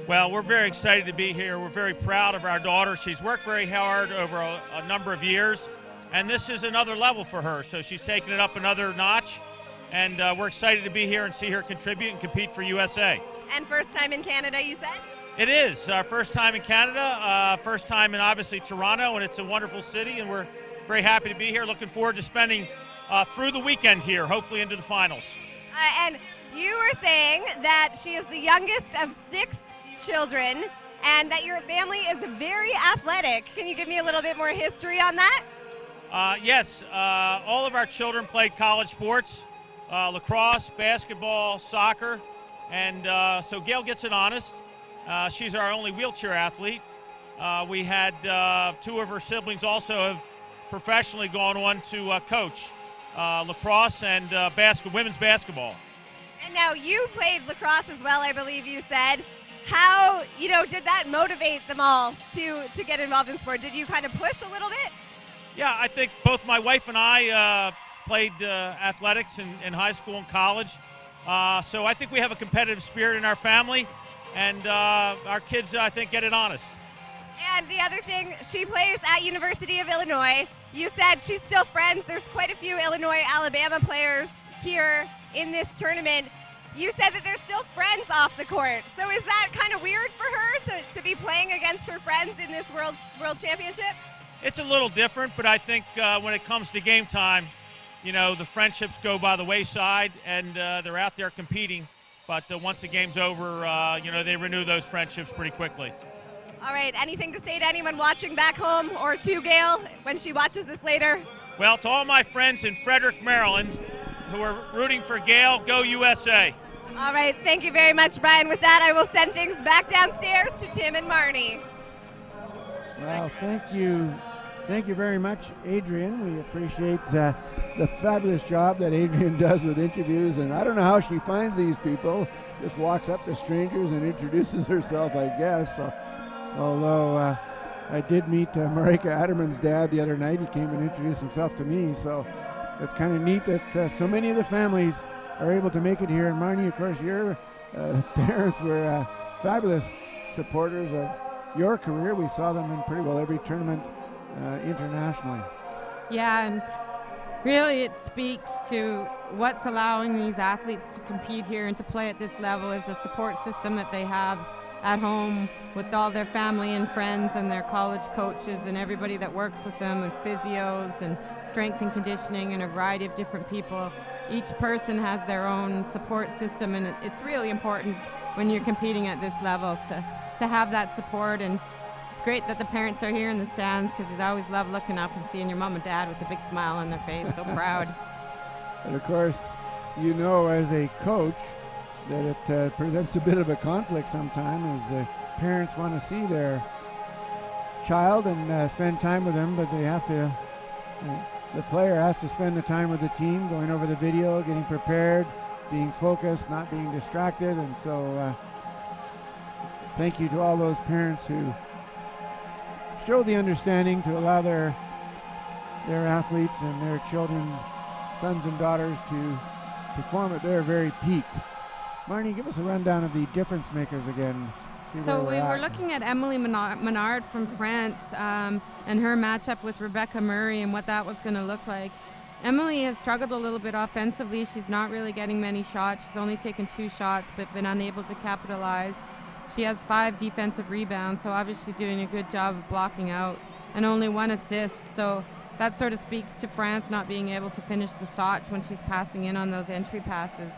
Well, we're very excited to be here. We're very proud of our daughter. She's worked very hard over a number of years, and this is another level for her. So she's taking it up another notch, and we're excited to be here and see her contribute and compete for USA. And first time in Canada, you said? It is our first time in Canada, first time in obviously Toronto, and it's a wonderful city, and we're very happy to be here. Looking forward to spending through the weekend here, hopefully into the finals. And you were saying that she is the youngest of 6 children and that your family is very athletic. Can you give me a little bit more history on that? Yes, all of our children played college sports, lacrosse, basketball, soccer, and so Gail gets it honest. She's our only wheelchair athlete. We had 2 of her siblings also have professionally gone on to coach lacrosse and women's basketball. And now you played lacrosse as well, I believe you said. How, did that motivate them all to get involved in sport? Did you kind of push a little bit? Yeah, I think both my wife and I played athletics in high school and college. So I think we have a competitive spirit in our family. And our kids, I think, get it honest. And the other thing, she plays at University of Illinois. You said she's still friends. There's quite a few Illinois-Alabama players here in this tournament. You said that they're still friends off the court. So is that kind of weird for her to be playing against her friends in this World Championship? It's a little different, but I think when it comes to game time, the friendships go by the wayside, and they're out there competing. But once the game's over, they renew those friendships pretty quickly. All right, anything to say to anyone watching back home or to Gail when she watches this later? Well, to all my friends in Frederick, Maryland, who are rooting for Gail, go USA. All right, thank you very much, Brian. With that, I will send things back downstairs to Tim and Marnie. Well, thank you. Thank you very much, Adrienne. We appreciate the fabulous job that Adrienne does with interviews, and I don't know how she finds these people. Just walks up to strangers and introduces herself, I guess. So, although I did meet Marika Adderman's dad the other night. He came and introduced himself to me, so it's kind of neat that so many of the families are able to make it here. And Marnie, of course, your parents were fabulous supporters of your career. We saw them in pretty well every tournament internationally. Yeah, and really it speaks to what's allowing these athletes to compete here and to play at this level is the support system that they have at home with all their family and friends and their college coaches and everybody that works with them, and physios and strength and conditioning and a variety of different people. Each person has their own support system, and it's really important when you're competing at this level to have that support. And it's great that the parents are here in the stands, because I always love looking up and seeing your mom and dad with a big smile on their face, so proud. And of course, as a coach, that it presents a bit of a conflict sometimes, as the parents want to see their child and spend time with them, but they have to, the player has to spend the time with the team, going over the video, getting prepared, being focused, not being distracted. And so thank you to all those parents who show the understanding to allow their athletes and their children, sons and daughters, to perform at their very peak. Marnie, give us a rundown of the difference makers again. So we were looking at Emily Menard from France and her matchup with Rebecca Murray and what that was going to look like. Emily has struggled a little bit offensively. She's not really getting many shots. She's only taken 2 shots but been unable to capitalize. She has 5 defensive rebounds, so obviously doing a good job of blocking out, and only 1 assist. So that sort of speaks to France not being able to finish the shots when she's passing in on those entry passes.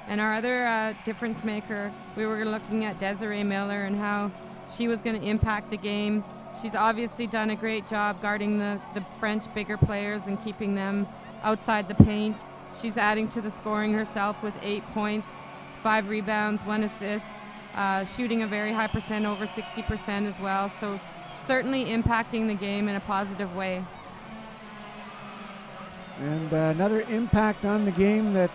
And our other difference maker, we were looking at Desiree Miller and how she was going to impact the game. She's obviously done a great job guarding the French bigger players and keeping them outside the paint. She's adding to the scoring herself with 8 points, 5 rebounds, 1 assist, shooting a very high percent, over 60% as well. So certainly impacting the game in a positive way. And another impact on the game that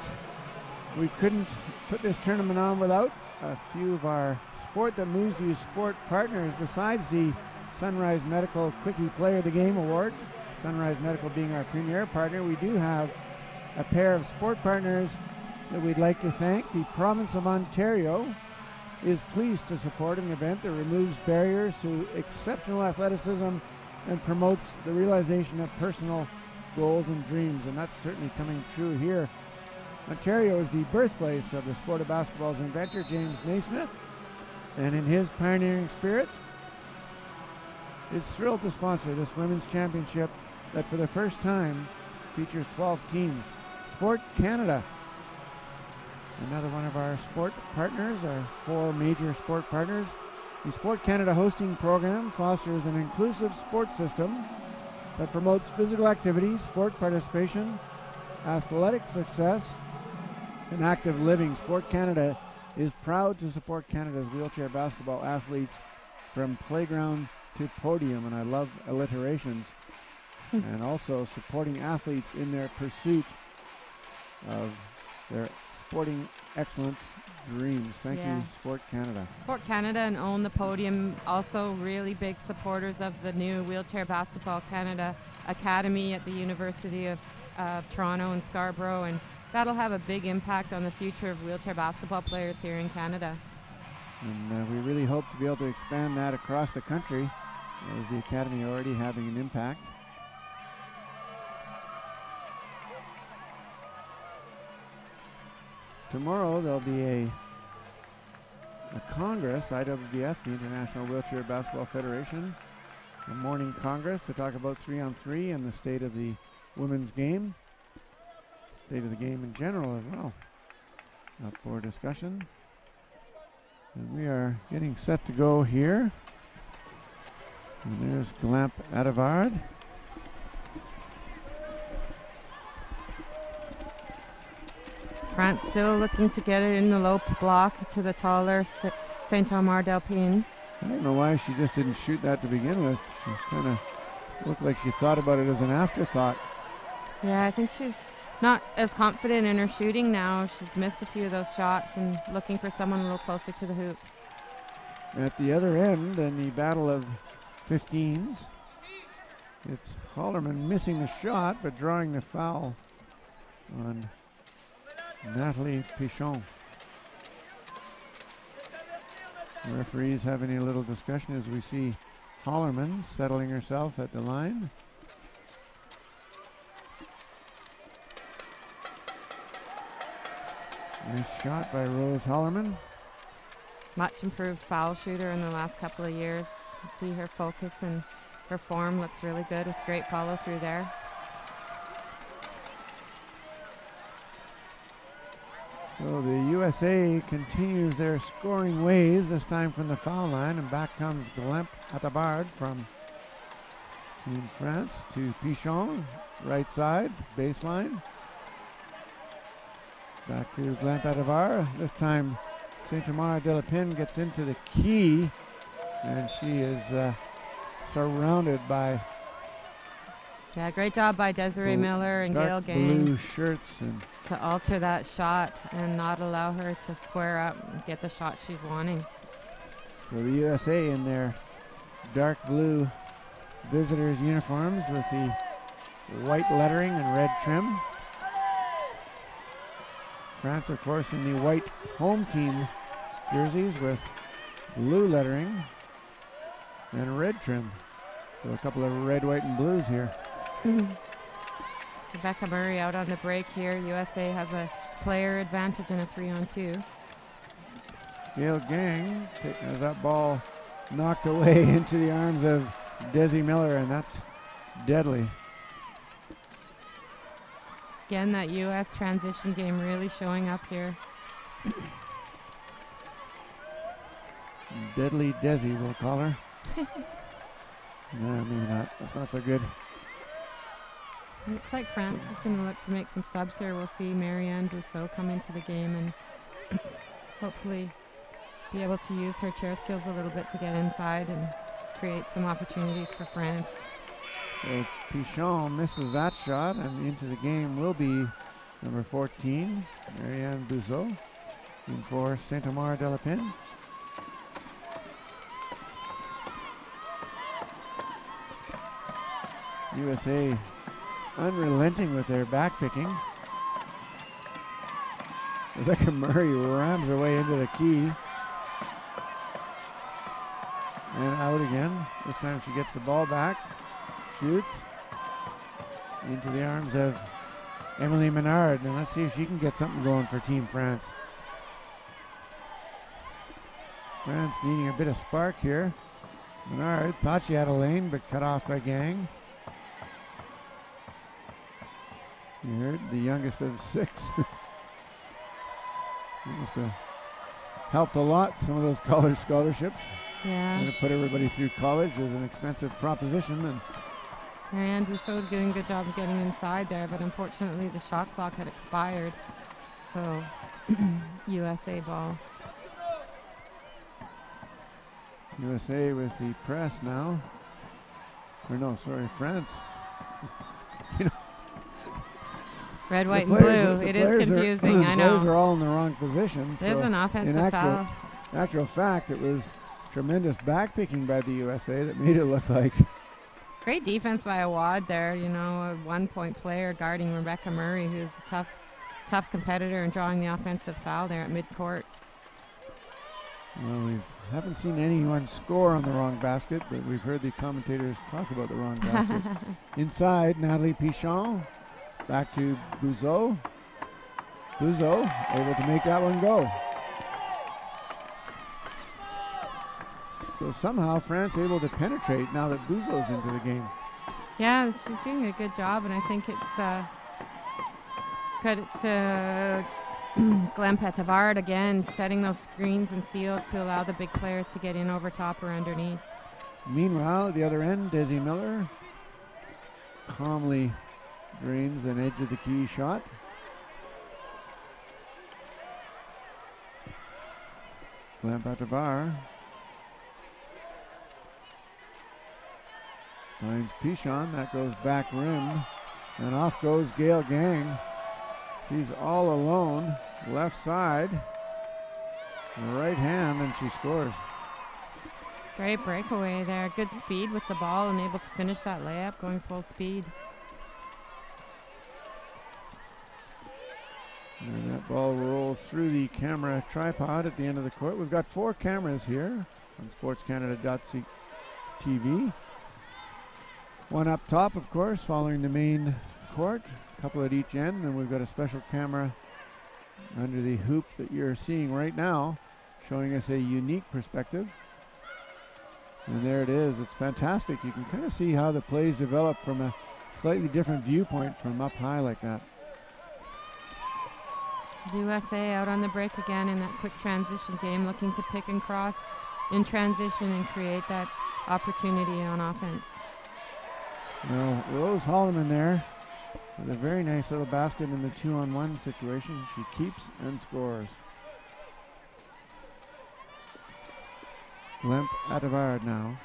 we couldn't put this tournament on without a few of our Sport That Moves You sport partners, besides the Sunrise Medical Quickie Player of the Game Award, Sunrise Medical being our premier partner. We do have a pair of sport partners that we'd like to thank. The province of Ontario is pleased to support an event that removes barriers to exceptional athleticism and promotes the realization of personal goals and dreams, and that's certainly coming true here. Ontario is the birthplace of the sport of basketball's inventor, James Naismith, and in his pioneering spirit, is thrilled to sponsor this women's championship that for the first time features 12 teams. Sport Canada, another one of our sport partners, our 4 major sport partners. The Sport Canada hosting program fosters an inclusive sports system that promotes physical activity, sport participation, athletic success, and active living. Sport Canada is proud to support Canada's wheelchair basketball athletes from playground to podium, and I love alliterations, and also supporting athletes in their pursuit of their sporting excellence dreams. Thank you, Sport Canada. Sport Canada and Own the Podium, also really big supporters of the new Wheelchair Basketball Canada Academy at the University of Toronto and Scarborough, and that'll have a big impact on the future of wheelchair basketball players here in Canada. And we really hope to be able to expand that across the country, as the Academy already having an impact. Tomorrow there'll be a Congress, IWBF, the International Wheelchair Basketball Federation, a morning Congress to talk about 3-on-3 and the state of the women's game, state of the game in general as well, up for discussion. And we are getting set to go here. And there's Glamp Adavard. France still looking to get it in the low block to the taller Saint-Omer Delpine. I don't know why she just didn't shoot that to begin with. She kind of looked like she thought about it as an afterthought. Yeah, I think she's not as confident in her shooting now. She's missed a few of those shots and looking for someone a little closer to the hoop. At the other end, in the battle of 15s, it's Hollerman missing the shot but drawing the foul on Natalie Pichon. The referees having a little discussion as we see Hollerman settling herself at the line. Nice shot by Rose Hollerman. Much improved foul shooter in the last couple of years. You see her focus and her form looks really good with great follow through there. So the USA continues their scoring ways, this time from the foul line, and back comes Glamp Adavard from Team France to Pichon, right side, baseline. Back to Glamp Adavard. This time Saint-Omer Delpine gets into the key, and she is surrounded by great job by Desiree Miller and Gail Gang. Blue shirts and to alter that shot and not allow her to square up and get the shot she's wanting. So the USA in their dark blue visitors uniforms with the white lettering and red trim. France, of course, in the white home team jerseys with blue lettering and red trim. So a couple of red, white, and blues here. Rebecca Murray out on the break here. USA has a player advantage in a 3-on-2. Gail Gang has that ball knocked away into the arms of Desi Miller, and that's deadly. Again, that U.S. transition game really showing up here. Deadly Desi, we'll call her. No, maybe not. That's not so good. Looks like France is going to look to make some subs here. We'll see Marianne Brousseau come into the game and hopefully be able to use her chair skills a little bit to get inside and create some opportunities for France. So Pichon misses that shot, and into the game will be number 14, Marianne Brousseau, in for Saint-Omer de la Pin. USA unrelenting with their back picking. Rebecca Murray rams her way into the key. And out again. This time she gets the ball back. Shoots. Into the arms of Emily Menard. And let's see if she can get something going for Team France. France needing a bit of spark here. Menard thought she had a lane, but cut off by Gang. You heard the youngest of 6. Must have helped a lot, some of those college scholarships. Yeah. Going to put everybody through college is an expensive proposition. And Marianne Brousseau doing a good job of getting inside there, but unfortunately the shot clock had expired. So USA ball. USA with the press now. Or no, sorry, France. You know, red, white, and blue. It is confusing, I know. The players are all in the wrong position. There's an offensive foul. In actual fact, it was tremendous back picking by the USA that made it look like. Great defense by Awad there, you know, a 1-point player guarding Rebecca Murray, who's a tough competitor and drawing the offensive foul there at midcourt. Well, we haven't seen anyone score on the wrong basket, but we've heard the commentators talk about the wrong basket. Inside, Natalie Pichon. Back to Brousseau. Brousseau able to make that one go. So somehow France able to penetrate now that Brousseau's into the game. Yeah, she's doing a good job, and I think it's credit to Glenn Petavard again, setting those screens and seals to allow the big players to get in over top or underneath. Meanwhile, at the other end, Desi Miller calmly drains an edge of the key shot. Glenn Petavard finds Pichon, that goes back rim, and off goes Gail Gang. She's all alone, left side, right hand, and she scores. Great breakaway there, good speed with the ball and able to finish that layup going full speed. And that ball rolls through the camera tripod at the end of the court. We've got 4 cameras here on sportscanada.tv. One up top, of course, following the main court, a couple at each end, and we've got a special camera under the hoop that you're seeing right now, showing us a unique perspective. And there it is. It's fantastic. You can kind of see how the plays develop from a slightly different viewpoint from up high like that. USA out on the break again in that quick transition game, looking to pick and cross in transition and create that opportunity on offense. Now, Rose Holloman there with a very nice little basket in the 2-on-1 situation. She keeps and scores. Lemp Atavard now.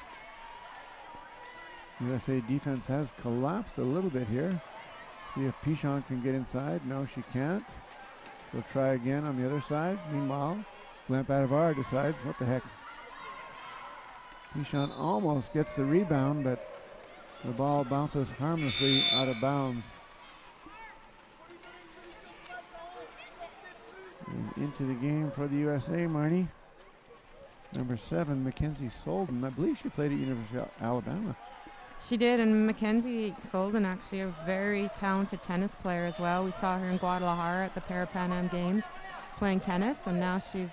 USA defense has collapsed a little bit here. See if Pichon can get inside. No, she can't. She'll try again on the other side. Meanwhile, Lemp Atavard decides, what the heck. Pichon almost gets the rebound, but the ball bounces harmlessly out of bounds. into the game for the USA, Marnie. Number 7, Mackenzie Solden. I believe she played at University of Alabama. She did, and Mackenzie Solden, actually a very talented tennis player as well. We saw her in Guadalajara at the Pan Am Games playing tennis, and now she's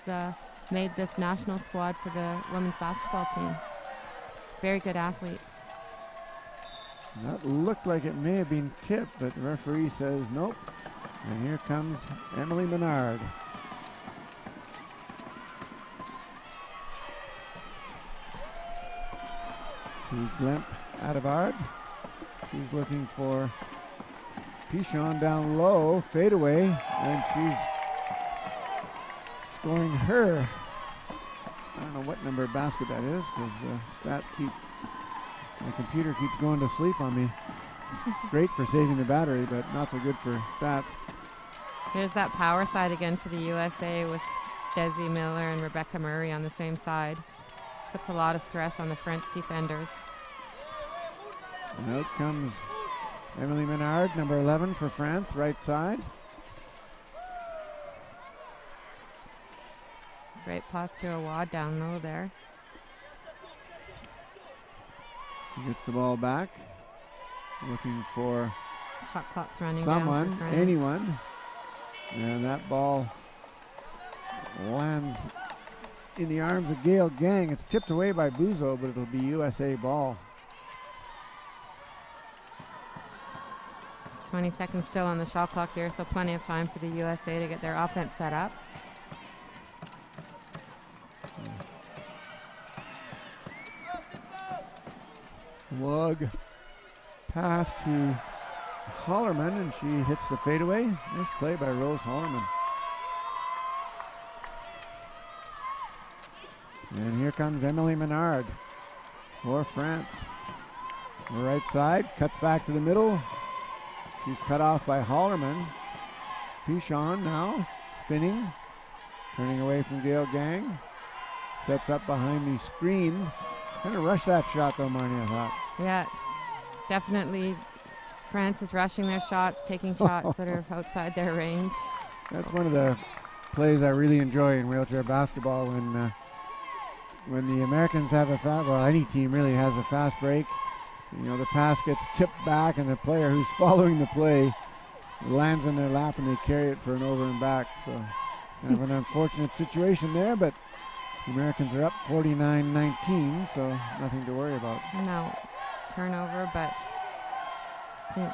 made this national squad for the women's basketball team. Very good athlete. That looked like it may have been tipped, but the referee says nope. And here comes Emily Menard. To Glemp Adavard. She's looking for Pichon down low, fadeaway, and she's scoring her. I don't know what number basket that is, because my computer keeps going to sleep on me. Great for saving the battery, but not so good for stats. Here's that power side again for the USA with Desi Miller and Rebecca Murray on the same side. Puts a lot of stress on the French defenders. And out comes Emily Menard, number 11 for France, right side. Great pass to Awad down low there. He gets the ball back, looking for shot clock's running someone, down for France. anyone. And that ball lands in the arms of Gail Gang. It's tipped away by Buzo, but it'll be USA ball. 20 seconds still on the shot clock here, so plenty of time for the USA to get their offense set up. Lug pass to Hollerman, and she hits the fadeaway. Nice play by Rose Hollerman. And here comes Emily Menard for France. The right side, cuts back to the middle. She's cut off by Hollerman. Pichon now spinning, turning away from Gail Gang. Sets up behind the screen. Kind of rushed that shot though, Marnie, I thought. Yeah, definitely France is rushing their shots, taking shots that are outside their range. That's one of the plays I really enjoy in wheelchair basketball, when the Americans have a fast, well, any team really has a fast break. You know, the pass gets tipped back and the player who's following the play lands in their lap and they carry it for an over and back. So kind of an unfortunate situation there, but the Americans are up 49-19, so nothing to worry about. No turnover, but I think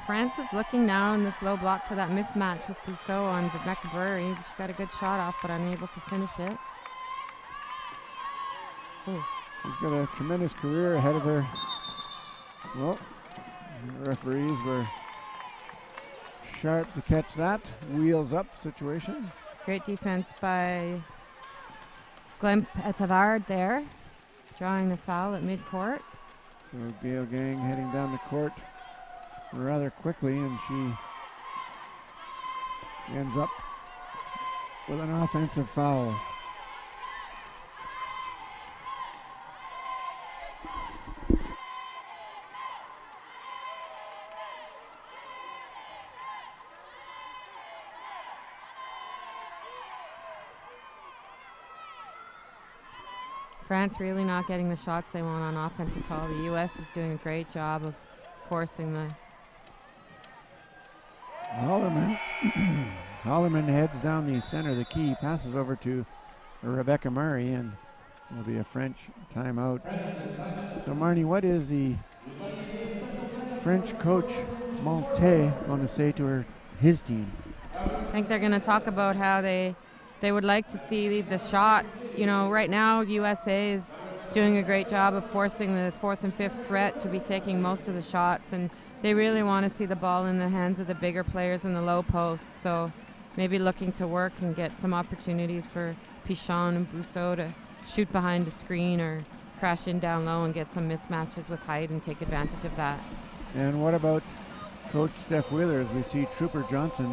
France is looking now in this low block for that mismatch with Brousseau on Rebecca Murray. She's got a good shot off, but unable to finish it. Ooh. She's got a tremendous career ahead of her. Well, the referees were sharp to catch that wheels up situation. Great defense by Glemp Etavard there, drawing the foul at midcourt. So Gail Gang heading down the court rather quickly, and she ends up with an offensive foul. France really not getting the shots they want on offense at all. The U.S. is doing a great job of forcing the... Hollerman heads down the center of the key, passes over to Rebecca Murray, and there'll be a French timeout. So Marnie, what is the French coach Monté going to say to his team? I think they're going to talk about how they would like to see the shots. You know, right now USA is doing a great job of forcing the fourth and fifth threat to be taking most of the shots, and they really want to see the ball in the hands of the bigger players in the low post. So maybe looking to work and get some opportunities for Pichon and Brousseau to shoot behind the screen or crash in down low and get some mismatches with height and take advantage of that. And what about Coach Steph Wheeler, as we see Trooper Johnson,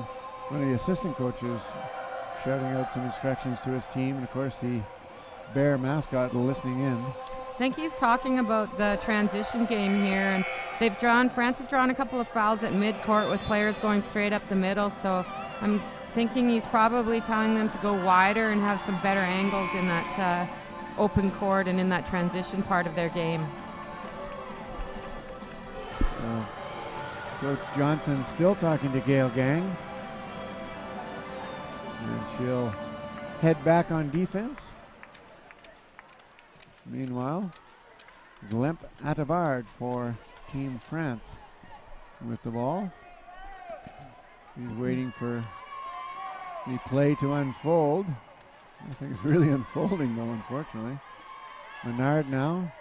one of the assistant coaches, shouting out some instructions to his team, and of course the Bear mascot listening in. I think he's talking about the transition game here, and France has drawn a couple of fouls at midcourt with players going straight up the middle, so I'm thinking he's probably telling them to go wider and have some better angles in that open court and in that transition part of their game. Coach Johnson still talking to Gail Gang. And she'll head back on defense. Meanwhile, Glemp Attavard for Team France with the ball. He's waiting for the play to unfold. I think it's really unfolding though, unfortunately. Menard now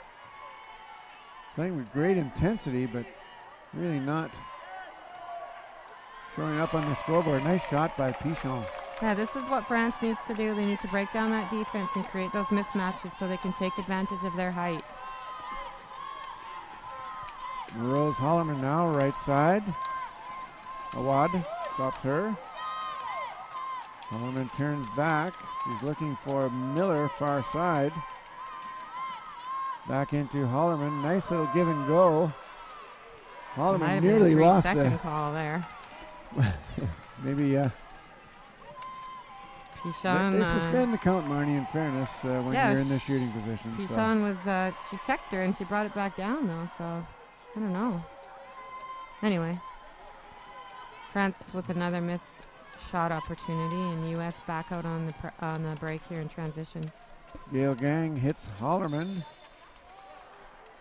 playing with great intensity, but really not showing up on the scoreboard. Nice shot by Pichon. Yeah, this is what France needs to do. They need to break down that defense and create those mismatches so they can take advantage of their height. Rose Holloman now, right side. Awad stops her. Holloman turns back. She's looking for Miller, far side. Back into Holloman. Nice little give and go. Holloman nearly lost the second call there. Maybe Pichon, they suspend the count, Marnie, in fairness, when you're in the shooting position. Pichon was, she checked her and she brought it back down though, so I don't know. Anyway, France with another missed shot opportunity, and U.S. back out on the break here in transition. Gail Gang hits Hollerman,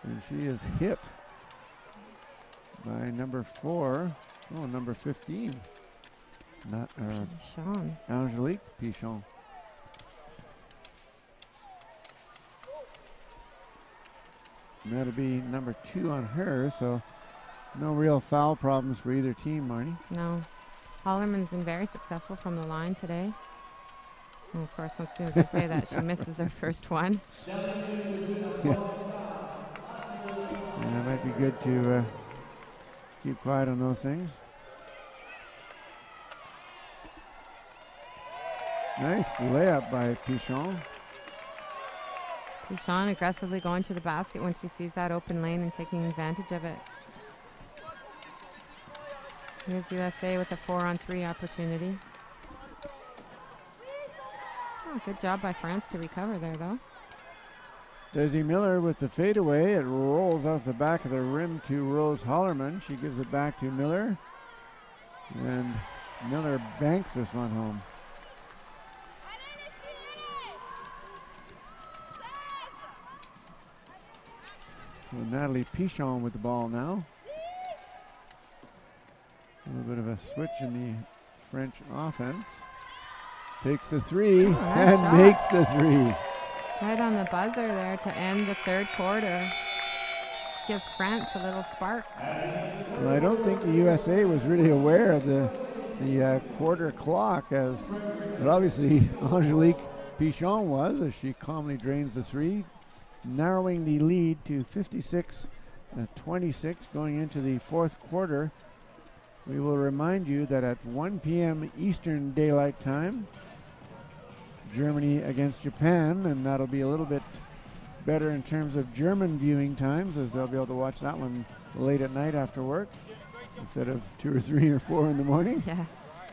and she is hit by number 15. Pichon. Angelique Pichon. And that'll be number 2 on her, so no real foul problems for either team, Marnie. No. Hollerman's been very successful from the line today. And of course, as soon as I say that, she misses her first one. Yeah, it might be good to keep quiet on those things. Nice layup by Pichon. Pichon aggressively going to the basket when she sees that open lane and taking advantage of it. Here's USA with a 4-on-3 opportunity. Oh, good job by France to recover there, though. Desi Miller with the fadeaway. It rolls off the back of the rim to Rose Hollerman. She gives it back to Miller. And Miller banks this one home. So Natalie Pichon with the ball now. A little bit of a switch in the French offense. Takes the three and makes the three. Right on the buzzer there to end the third quarter. Gives France a little spark. Well, I don't think the USA was really aware of the quarter clock, but obviously Angelique Pichon was, as she calmly drains the three, narrowing the lead to 56-26 going into the fourth quarter. We will remind you that at 1 p.m. Eastern Daylight Time, Germany against Japan, and that'll be a little bit better in terms of German viewing times, as they'll be able to watch that one late at night after work instead of 2 or 3 or 4 in the morning. Yeah.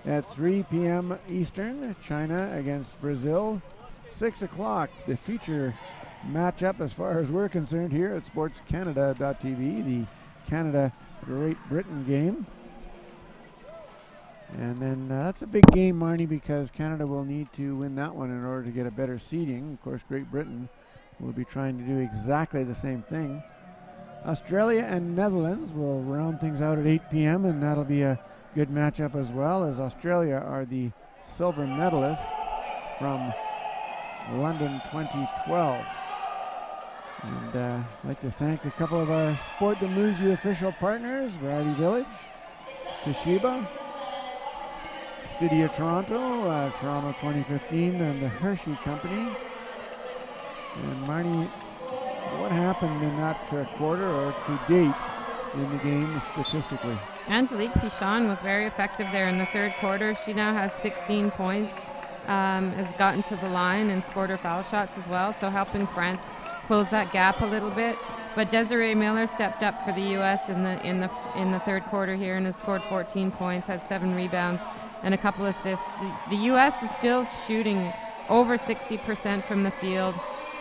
At 3 p.m. Eastern, China against Brazil. 6 o'clock, the feature matchup as far as we're concerned here at sportscanada.tv, the Canada-Great Britain game. And then that's a big game, Marnie, because Canada will need to win that one in order to get a better seeding. Of course, Great Britain will be trying to do exactly the same thing. Australia and Netherlands will round things out at 8 p.m., and that'll be a good matchup as well, as Australia are the silver medalists from London 2012. And I'd like to thank a couple of our Sport that Moves You official partners, Variety Village, Toshiba, City of Toronto, Toronto 2015, and the Hershey Company. And Marnie, what happened in that quarter or to date in the game statistically? Angelique Pichon was very effective there in the third quarter. She now has 16 points, has gotten to the line and scored her foul shots as well, so helping France close that gap a little bit. But Desiree Miller stepped up for the U.S. in the third quarter here and has scored 14 points, had 7 rebounds. and a couple assists. The U.S. is still shooting over 60% from the field,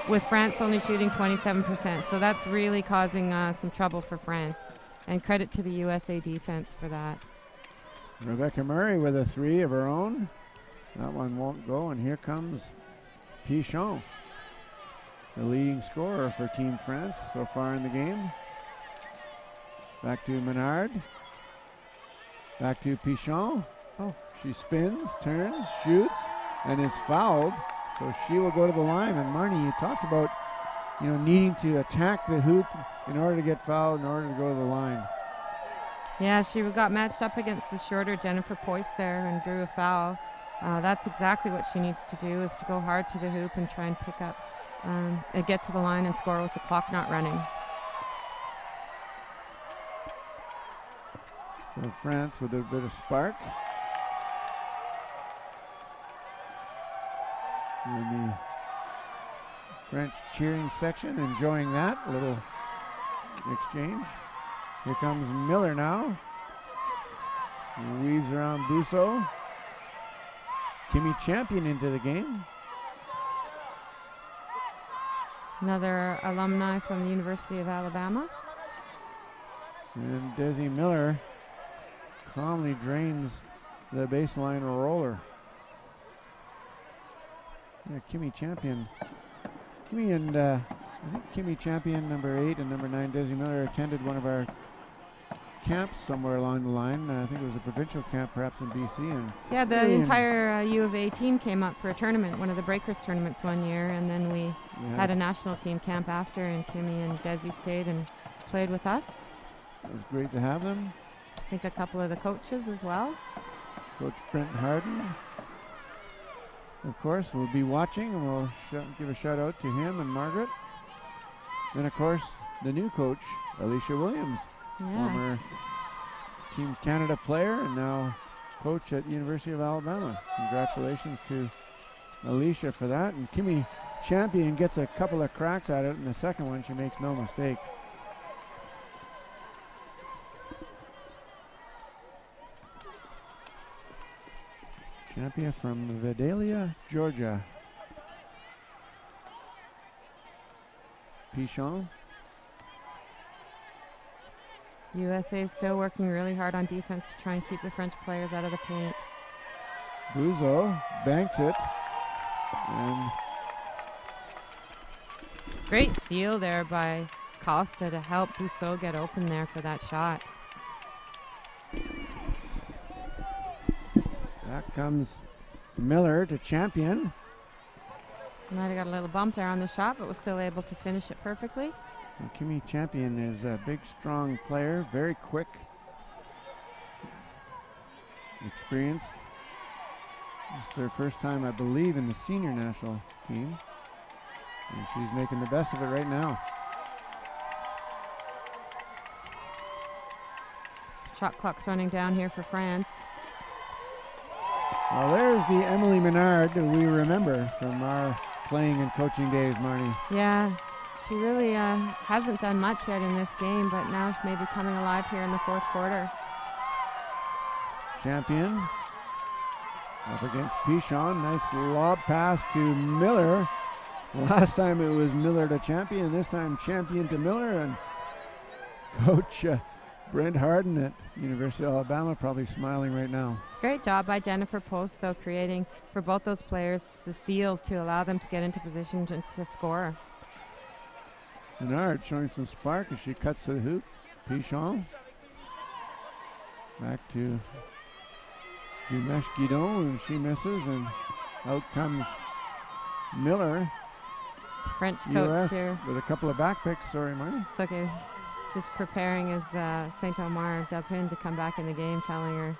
with France only shooting 27%. So that's really causing some trouble for France. And credit to the USA defense for that. Rebecca Murray with a 3 of her own. That one won't go, and here comes Pichon, the leading scorer for Team France so far in the game. Back to Menard. Back to Pichon. Oh, she spins, turns, shoots, and is fouled. So she will go to the line. And Marnie, you talked about, needing to attack the hoop in order to get fouled, in order to go to the line. Yeah, she got matched up against the shorter Jennifer Poyce there and drew a foul. That's exactly what she needs to do, is to go hard to the hoop and try and pick up, get to the line and score with the clock not running. So France with a bit of spark. And the French cheering section enjoying that little exchange. Here comes Miller now. Weaves around Busso. Kimmy Champion into the game. Another alumni from the University of Alabama. And Desi Miller calmly drains the baseline roller. Yeah, Kimmy Champion. Kimmy and I think Kimmy Champion, number 8, and number 9, Desi Miller, attended one of our camps somewhere along the line. I think it was a provincial camp, perhaps in BC. And yeah, the entire U of A team came up for a tournament, one of the Breakers tournaments one year, and then we had a national team camp after, and Kimmy and Desi stayed and played with us. It was great to have them. I think a couple of the coaches as well. Coach Brent Harden, of course, will be watching, and we'll give a shout out to him and Margaret. Then, of course, the new coach, Alicia Williams, former Team Canada player and now coach at University of Alabama. Congratulations to Alicia for that. And Kimmy Champion gets a couple of cracks at it, and the second one she makes no mistake. Champion from Vidalia, Georgia. Pichon. USA is still working really hard on defense to try and keep the French players out of the paint. Buzo banks it. And great seal there by Costa to help Busso get open there for that shot. Back comes Miller to Champion. Might have got a little bump there on the shot, but was still able to finish it perfectly. And Kimmy Champion is a big, strong player, very quick, experienced. It's her first time, I believe, in the senior national team. And she's making the best of it right now. Shot clock's running down here for France. Well, there's the Emily Menard that we remember from our playing and coaching days, Marnie. Yeah, she really hasn't done much yet in this game, but now she may be coming alive here in the fourth quarter. Champion up against Pichon. Nice lob pass to Miller. Last time it was Miller to Champion, this time Champion to Miller. And Coach Brent Harden at University of Alabama probably smiling right now. Great job by Jennifer Post, though, creating for both those players the seals to allow them to get into position to score. Menard showing some spark as she cuts to the hoop. Pichon back to Dumesh Guidon, and she misses, and out comes Miller. French coach US here with a couple of back picks. Sorry, Marnie. It's okay. Just preparing as St. Omar Dupin to come back in the game, telling her,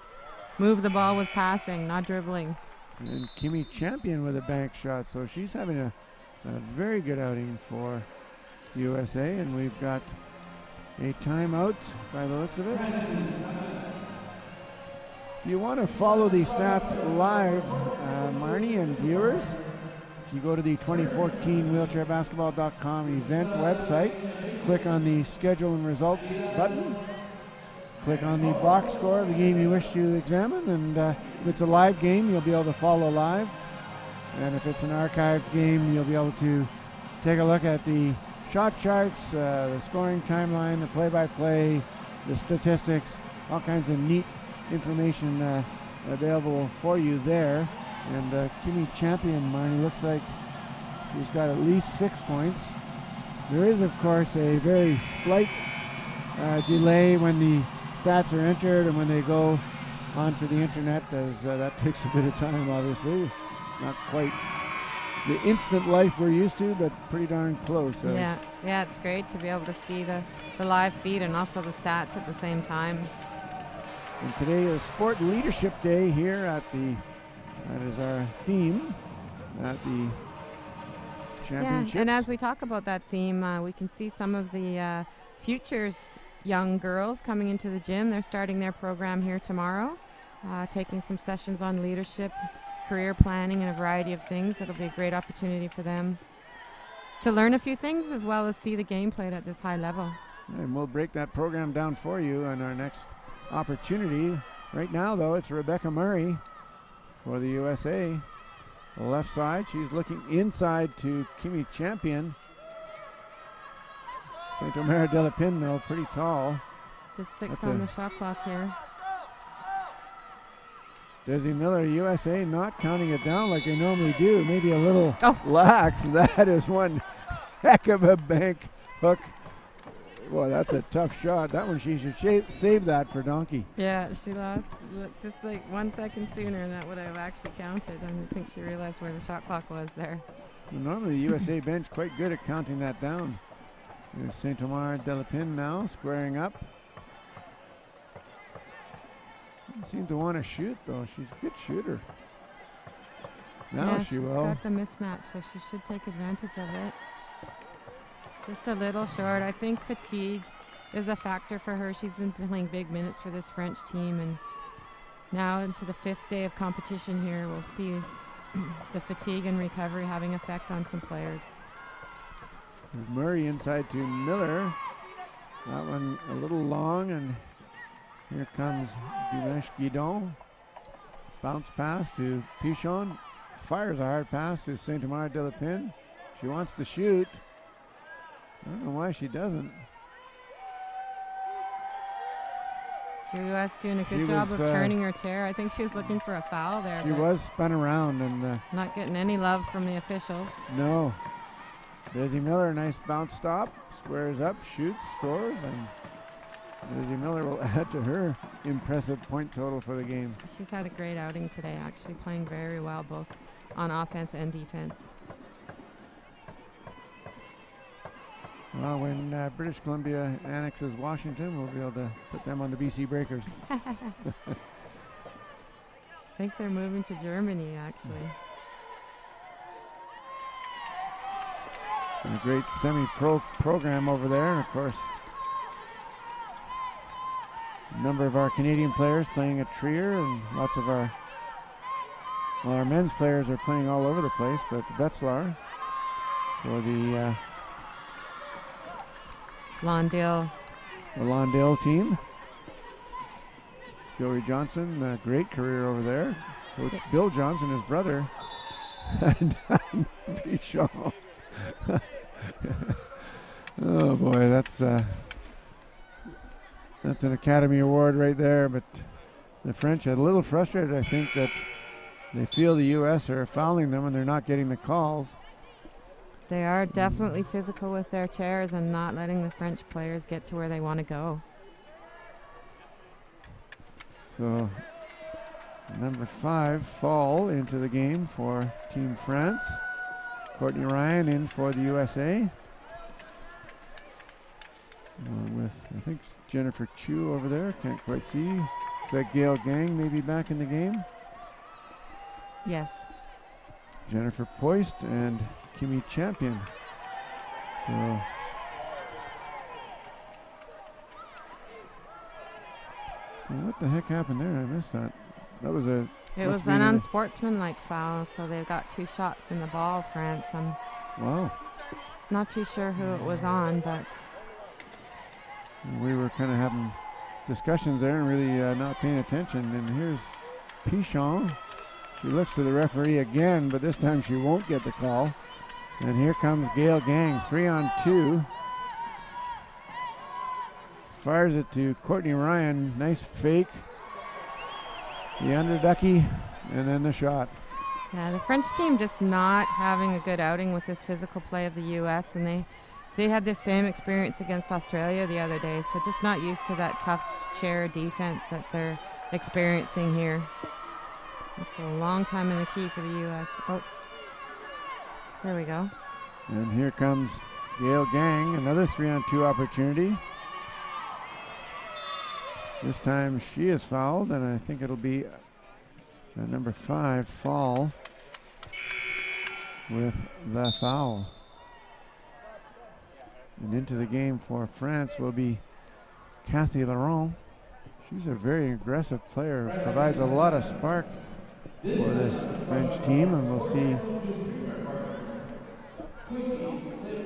move the ball with passing, not dribbling. And Kimmy Champion with a bank shot, so she's having a very good outing for USA, and we've got a timeout by the looks of it. If you want to follow these stats live, Marnie and viewers, if you go to the 2014 wheelchairbasketball.com event website, click on the schedule and results button, click on the box score of the game you wish to examine, and if it's a live game, you'll be able to follow live. And if it's an archived game, you'll be able to take a look at the shot charts, the scoring timeline, the play-by-play, the statistics, all kinds of neat information available for you there. And Kimi Champion, Marnie, looks like she's got at least 6 points. There is, of course, a very slight delay when the stats are entered and when they go onto the internet, as that takes a bit of time, obviously. Not quite the instant life we're used to, but pretty darn close. Yeah, it's great to be able to see the live feed and also the stats at the same time. And today is Sport Leadership Day here at that is our theme at the championships. Yeah, and as we talk about that theme, we can see some of the futures young girls coming into the gym. They're starting their program here tomorrow, taking some sessions on leadership, career planning, and a variety of things. It'll be a great opportunity for them to learn a few things as well as see the game played at this high level. And we'll break that program down for you on our next opportunity. Right now, though, it's Rebecca Murray for the USA. The left side, she's looking inside to Kimi Champion. St. Omer de la Pin, though, pretty tall. Just 6 on the shot clock here. Desi Miller, USA, not counting it down like they normally do. Maybe a little lax. That is one heck of a bank hook. Boy, that's a tough shot. That one, she should save that for Donkey. Yeah, she lost just like 1 second sooner, and that would have actually counted. I don't think she realized where the shot clock was there. Well, normally the USA bench quite good at counting that down. There's St. Omer de la Pin now squaring up. Doesn't seem to want to shoot, though. She's a good shooter. Now she will. She's got the mismatch, so she should take advantage of it. Just a little short. I think fatigue is a factor for her. She's been playing big minutes for this French team, and now into the 5th day of competition here, we'll see the fatigue and recovery having effect on some players. There's Murray inside to Miller. That one a little long, and here comes Dinesh Guidon. Bounce pass to Pichon. Fires a hard pass to St. Omer de la Pin. She wants to shoot. I don't know why she doesn't. The U.S. doing a good job of turning her chair. I think she was looking for a foul there. She was spun around and not getting any love from the officials. No. Desi Miller, nice bounce stop. Squares up, shoots, scores, and Desi Miller will add to her impressive point total for the game. She's had a great outing today, actually playing very well both on offense and defense. Well, when British Columbia annexes Washington, we'll be able to put them on the BC Breakers. I think they're moving to Germany, actually. And a great semi-pro program over there, and of course, a number of our Canadian players playing at Trier, and lots of our men's players are playing all over the place, but Wetzlar for the Lawndale team. Joey Johnson, a great career over there. Coach Bill Johnson, his brother. Bichon. Oh boy, that's an Academy Award right there. But the French are a little frustrated, I think, that they feel the U.S. are fouling them and they're not getting the calls. They are definitely physical with their chairs and not letting the French players get to where they want to go. So number 5 fall into the game for Team France. Courtney Ryan in for the USA. With, I think, Jennifer Chu over there. Can't quite see. Is that Gail Gang maybe back in the game? Yes. Jennifer Poist and Kimi Champion. So what the heck happened there? I missed that. That was a... It was an unsportsmanlike foul, so they got 2 shots in the ball, France. I'm not too sure who it was on, but... We were kind of having discussions there and really not paying attention. And here's Pichon. She looks to the referee again, but this time she won't get the call. And here comes Gail Gang, 3-on-2. Fires it to Courtney Ryan. Nice fake. The underducky, and then the shot. Yeah, the French team just not having a good outing with this physical play of the U.S. and they had the same experience against Australia the other day, so just not used to that tough chair defense that they're experiencing here. It's a long time in the key for the U.S. Oh, there we go. And here comes Gail Gang, another 3-on-2 opportunity. This time she is fouled, and I think it'll be number 5 Fall with the foul. And into the game for France will be Kathy Laurent. She's a very aggressive player, provides a lot of spark for this French team, and we'll see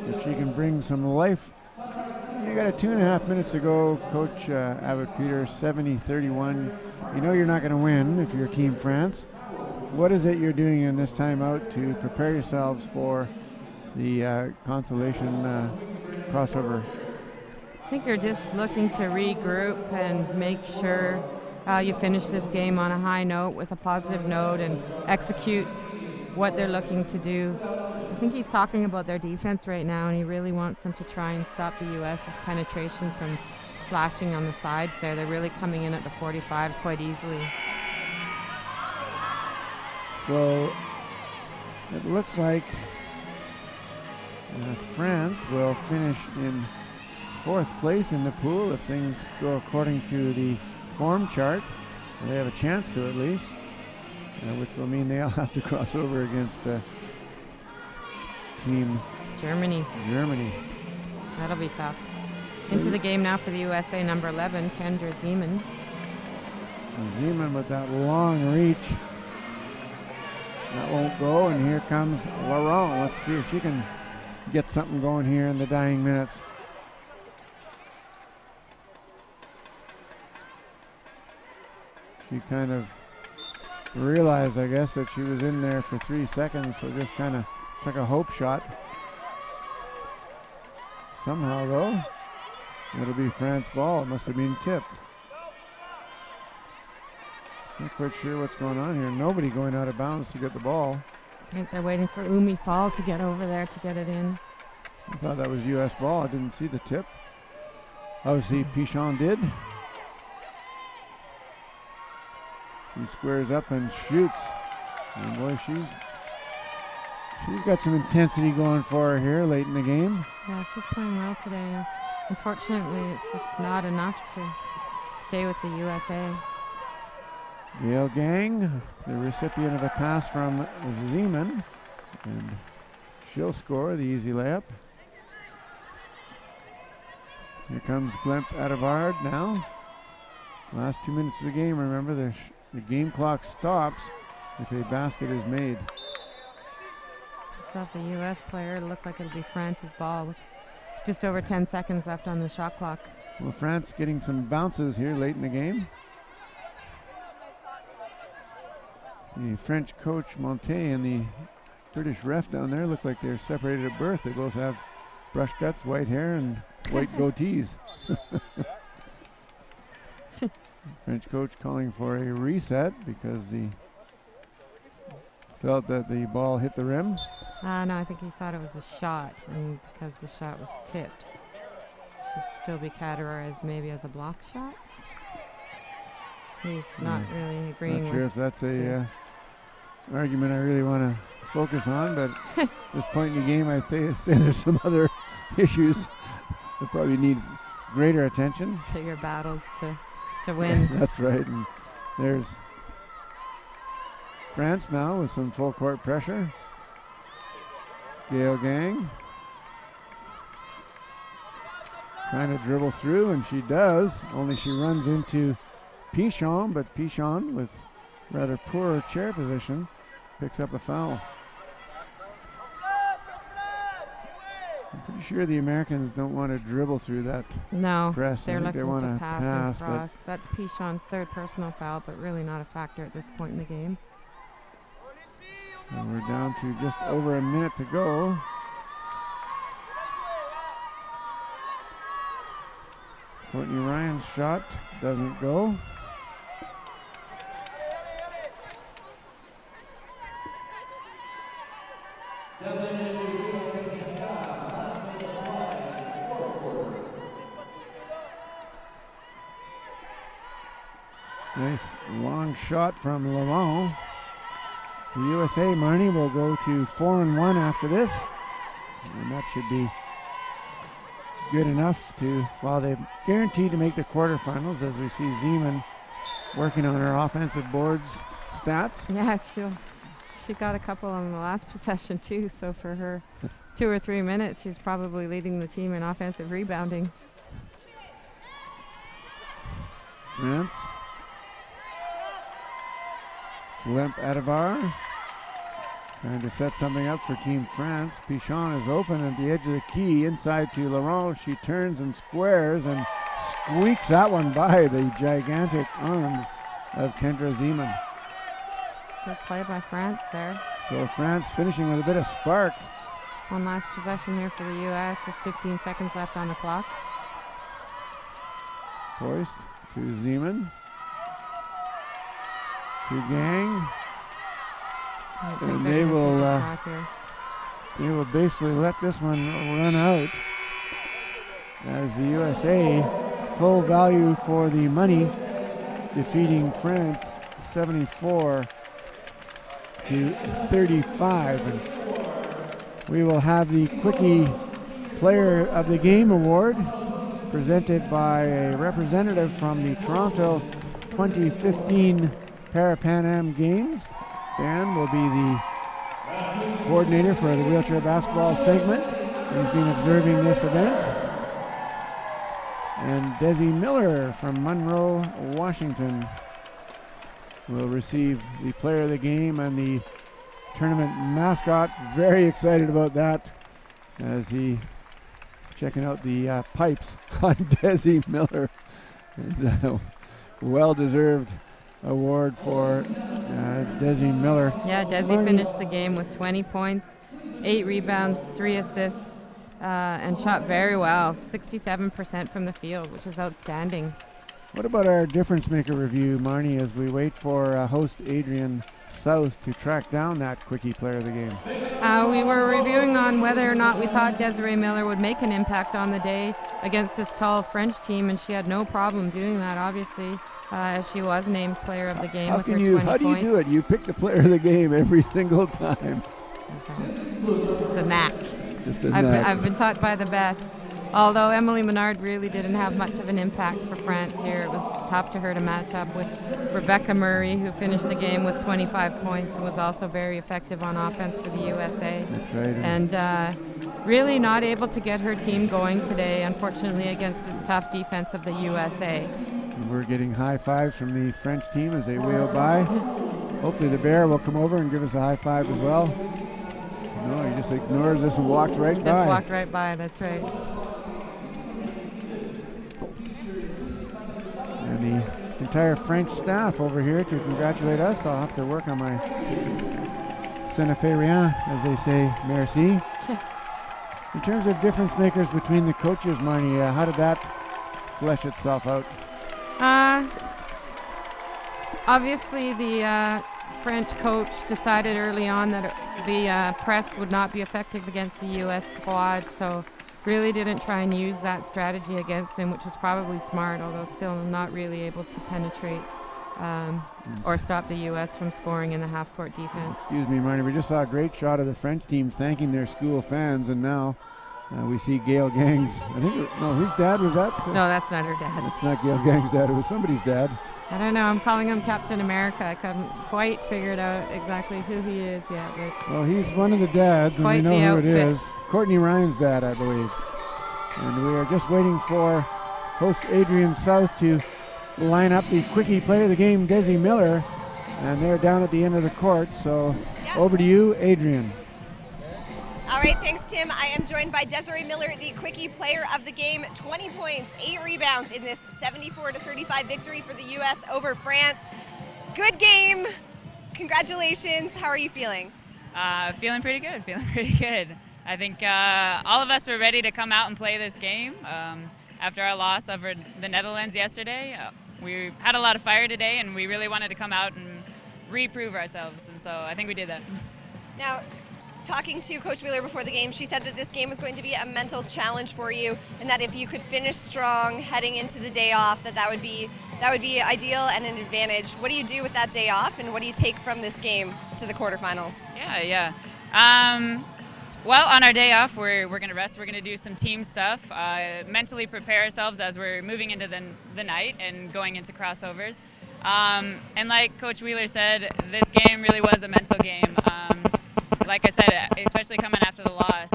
if she can bring some life. You got 2.5 minutes to go, Coach Abbott Peter, 70-31. You know you're not going to win if you're Team France. What is it you're doing in this timeout to prepare yourselves for the consolation crossover? I think you're just looking to regroup and make sure you finish this game on a high note with a positive note and execute what they're looking to do. I think he's talking about their defense right now, and he really wants them to try and stop the U.S.'s penetration from slashing on the sides there. They're really coming in at the 45 quite easily. So it looks like France will finish in 4th place in the pool if things go according to the form chart. They have a chance to, at least, which will mean they'll have to cross over against Team Germany. That'll be tough. Into the game now for the USA, number 11, Kendra Zeman. Zeman with that long reach. That won't go, and here comes Laurent. Let's see if she can get something going here in the dying minutes. She kind of realized, I guess, that she was in there for 3 seconds, so just kind of took a hope shot. Somehow, though, it'll be France ball. It must have been tipped. Not quite sure what's going on here. Nobody going out of bounds to get the ball. I think they're waiting for Umi Fall to get over there to get it in. I thought that was U.S. ball. I didn't see the tip. Obviously, Pichon did. She squares up and shoots. And boy, she's got some intensity going for her here late in the game. Yeah, she's playing well today. Unfortunately, it's just not enough to stay with the USA. Gail Gang, the recipient of a pass from Zeman, and she'll score the easy layup. Here comes Glemp Adavard now. Last 2 minutes of the game, remember, the game clock stops if a basket is made. It's off the U.S. player. It'll look like it'll be France's ball with just over 10 seconds left on the shot clock. Well, France getting some bounces here late in the game. The French coach Monté and the British ref down there look like they're separated at birth. They both have brush cuts, white hair, and white goatees. French coach calling for a reset because he felt that the ball hit the rim. No, I think he thought it was a shot, and because the shot was tipped, should still be categorized maybe as a block shot. He's not really agreeing. Not sure if that's a argument I really want to focus on, but at this point in the game, I say there's some other issues that probably need greater attention. Bigger battles to win. That's right. And there's France now with some full court pressure. Gail Gang trying to dribble through, and she does, only she runs into Pichon, but Pichon with rather poor chair position picks up a foul. I'm pretty Pretty sure the Americans don't want to dribble through that No, press. they're looking they want to pass and but cross. That's Pichon's third personal foul, but really not a factor at this point in the game. And we're down to just over a minute to go. Courtney Ryan's shot doesn't go. Nice long shot from Laurent. The USA, Marnie, will go to 4-1 after this. And that should be good enough to, well, they're guaranteed to make the quarterfinals, as we see Zeman working on her offensive boards stats. Yeah, she got a couple on the last possession too, so for her 2 or 3 minutes, she's probably leading the team in offensive rebounding. France. Lemp Adavar trying to set something up for Team France. Pichon is open at the edge of the key, inside to Laurent. She turns and squares and squeaks that one by the gigantic arms of Kendra Zeman. Good play by France there. So France finishing with a bit of spark. One last possession here for the U.S. with 15 seconds left on the clock. Hoist to Zeman. To Gang. And they will basically let this one run out, as the USA, full value for the money, defeating France 74 to 35. And we will have the Quickie Player of the Game award presented by a representative from the Toronto 2015 Para-Pan Am Games. Dan will be the coordinator for the wheelchair basketball segment. He's been observing this event. And Desi Miller from Monroe, Washington will receive the player of the game and the tournament mascot. Very excited about that, as he checking out the pipes on Desi Miller. And, well-deserved award for Desi Miller. Yeah, Desi finished the game with 20 points, 8 rebounds, 3 assists, and shot very well, 67% from the field, which is outstanding. What about our difference maker review, Marnie, as we wait for host Adrian South to track down that Quickie Player of the Game? We were reviewing on whether or not we thought Desiree Miller would make an impact on the day against this tall French team, and she had no problem doing that, obviously. She was named player of the game with her 20 points. How do you do it? You pick the player of the game every single time. Just a knack. I've been taught by the best. Although Emily Menard really didn't have much of an impact for France here. It was tough to her to match up with Rebecca Murray, who finished the game with 25 points and was also very effective on offense for the USA. That's right. And really not able to get her team going today, unfortunately, against this tough defense of the USA. We're getting high fives from the French team as they wheel by. Hopefully the Bear will come over and give us a high five as well. No, he just ignores us and walks right by. Just walked right by, that's right. And the entire French staff over here to congratulate us. I'll have to work on my "Ce ne fait rien," as they say, merci. In terms of difference makers between the coaches, Marnie, how did that flesh itself out? Obviously, the French coach decided early on that the press would not be effective against the U.S. squad, so really didn't try and use that strategy against them, which was probably smart, although still not really able to penetrate or stop the U.S. from scoring in the half-court defense. Excuse me, Marnie, we just saw a great shot of the French team thanking their school fans, and now we see Gail Gang's, whose dad was that? No, that's not her dad. That's not Gail Gang's dad, it was somebody's dad. I don't know, I'm calling him Captain America. I couldn't quite figure out exactly who he is yet. But well, he's one of the dads, and we know who it is. Courtney Ryan's dad, I believe. And we are just waiting for host Adrian South to line up the Quickie Player of the Game, Desi Miller, and they're down at the end of the court. So over to you, Adrian. All right, thanks, Tim. I am joined by Desiree Miller, the Quickie Player of the Game. 20 points, 8 rebounds in this 74-35 victory for the U.S. over France. Good game. Congratulations. How are you feeling? Feeling pretty good. I think all of us were ready to come out and play this game. After our loss over the Netherlands yesterday, we had a lot of fire today, and we really wanted to come out and reprove ourselves, and so I think we did that. Now, talking to Coach Wheeler before the game, she said that this game was going to be a mental challenge for you, and that if you could finish strong heading into the day off, that would be ideal and an advantage. What do you do with that day off, and what do you take from this game to the quarterfinals? Yeah. Well, on our day off, we're going to rest. We're going to do some team stuff, mentally prepare ourselves as we're moving into the night and going into crossovers. And like Coach Wheeler said, this game really was a mental game. Like I said, especially coming after the loss,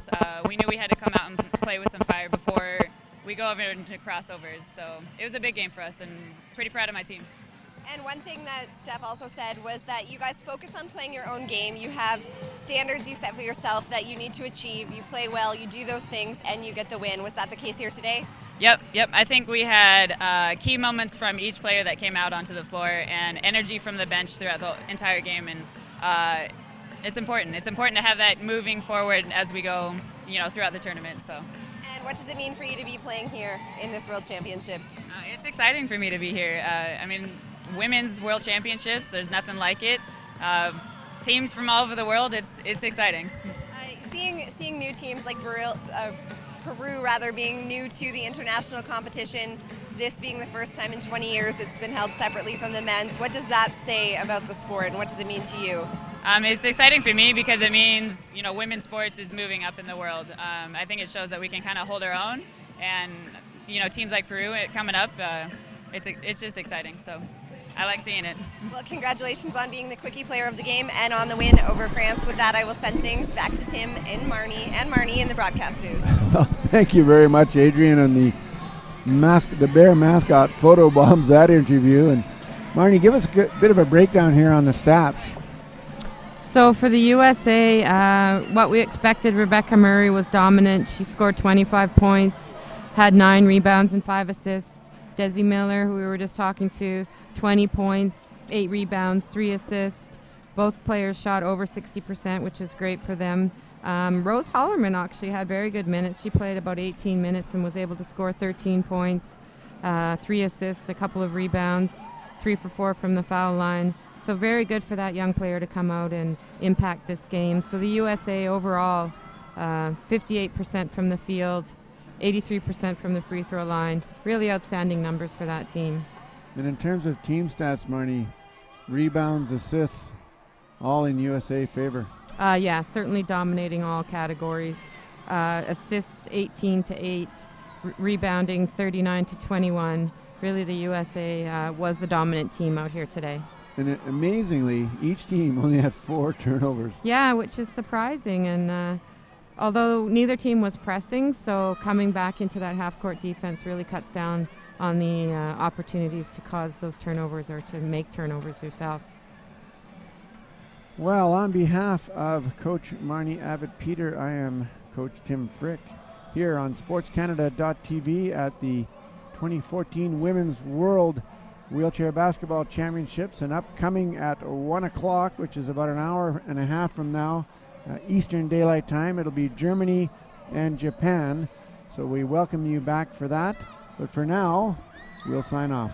we knew we had to come out and play with some fire before we go over into crossovers. So it was a big game for us, and pretty proud of my team. And one thing that Steph also said was that you guys focus on playing your own game. You have standards you set for yourself that you need to achieve. You play well, you do those things, and you get the win. Was that the case here today? Yep. I think we had key moments from each player that came out onto the floor, and energy from the bench throughout the entire game. And it's important. It's important to have that moving forward as we go, throughout the tournament. So. And what does it mean for you to be playing here in this World Championship? It's exciting for me to be here. Women's World Championships, there's nothing like it. Teams from all over the world, it's exciting. Seeing new teams like Peru being new to the international competition, this being the first time in 20 years it's been held separately from the men's. What does that say about the sport, and what does it mean to you? It's exciting for me because it means, women's sports is moving up in the world. I think it shows that we can kind of hold our own, and, teams like Peru coming up, it's just exciting. So I like seeing it. Well, congratulations on being the Quickie Player of the Game and on the win over France. With that, I will send things back to Tim and Marnie in the broadcast booth. Well, thank you very much, Adrian, and the Bear mascot photo bombs that interview. And Marnie, give us a bit of a breakdown here on the stats. So for the USA, what we expected, Rebecca Murray was dominant. She scored 25 points, had 9 rebounds and 5 assists. Desi Miller, who we were just talking to, 20 points, 8 rebounds, 3 assists. Both players shot over 60%, which is great for them. Rose Hollerman actually had very good minutes. She played about 18 minutes and was able to score 13 points, 3 assists, a couple of rebounds, 3 for 4 from the foul line. So very good for that young player to come out and impact this game. So the USA overall, 58% from the field, 83% from the free throw line. Really outstanding numbers for that team. And in terms of team stats, Marnie, rebounds, assists, all in USA favor. Yeah, certainly dominating all categories. Assists 18-8, rebounding 39-21. Really the USA was the dominant team out here today. And amazingly, each team only had 4 turnovers. Yeah, which is surprising. And although neither team was pressing, so coming back into that half-court defense really cuts down on the opportunities to cause those turnovers or to make turnovers yourself. Well, on behalf of Coach Marnie Abbott-Peter, I am Coach Tim Frick here on SportsCanada.tv at the 2014 Women's World Wheelchair Basketball Championships, and upcoming at 1 o'clock, which is about an hour and a half from now, Eastern Daylight Time. It'll be Germany and Japan. So we welcome you back for that. But for now, we'll sign off.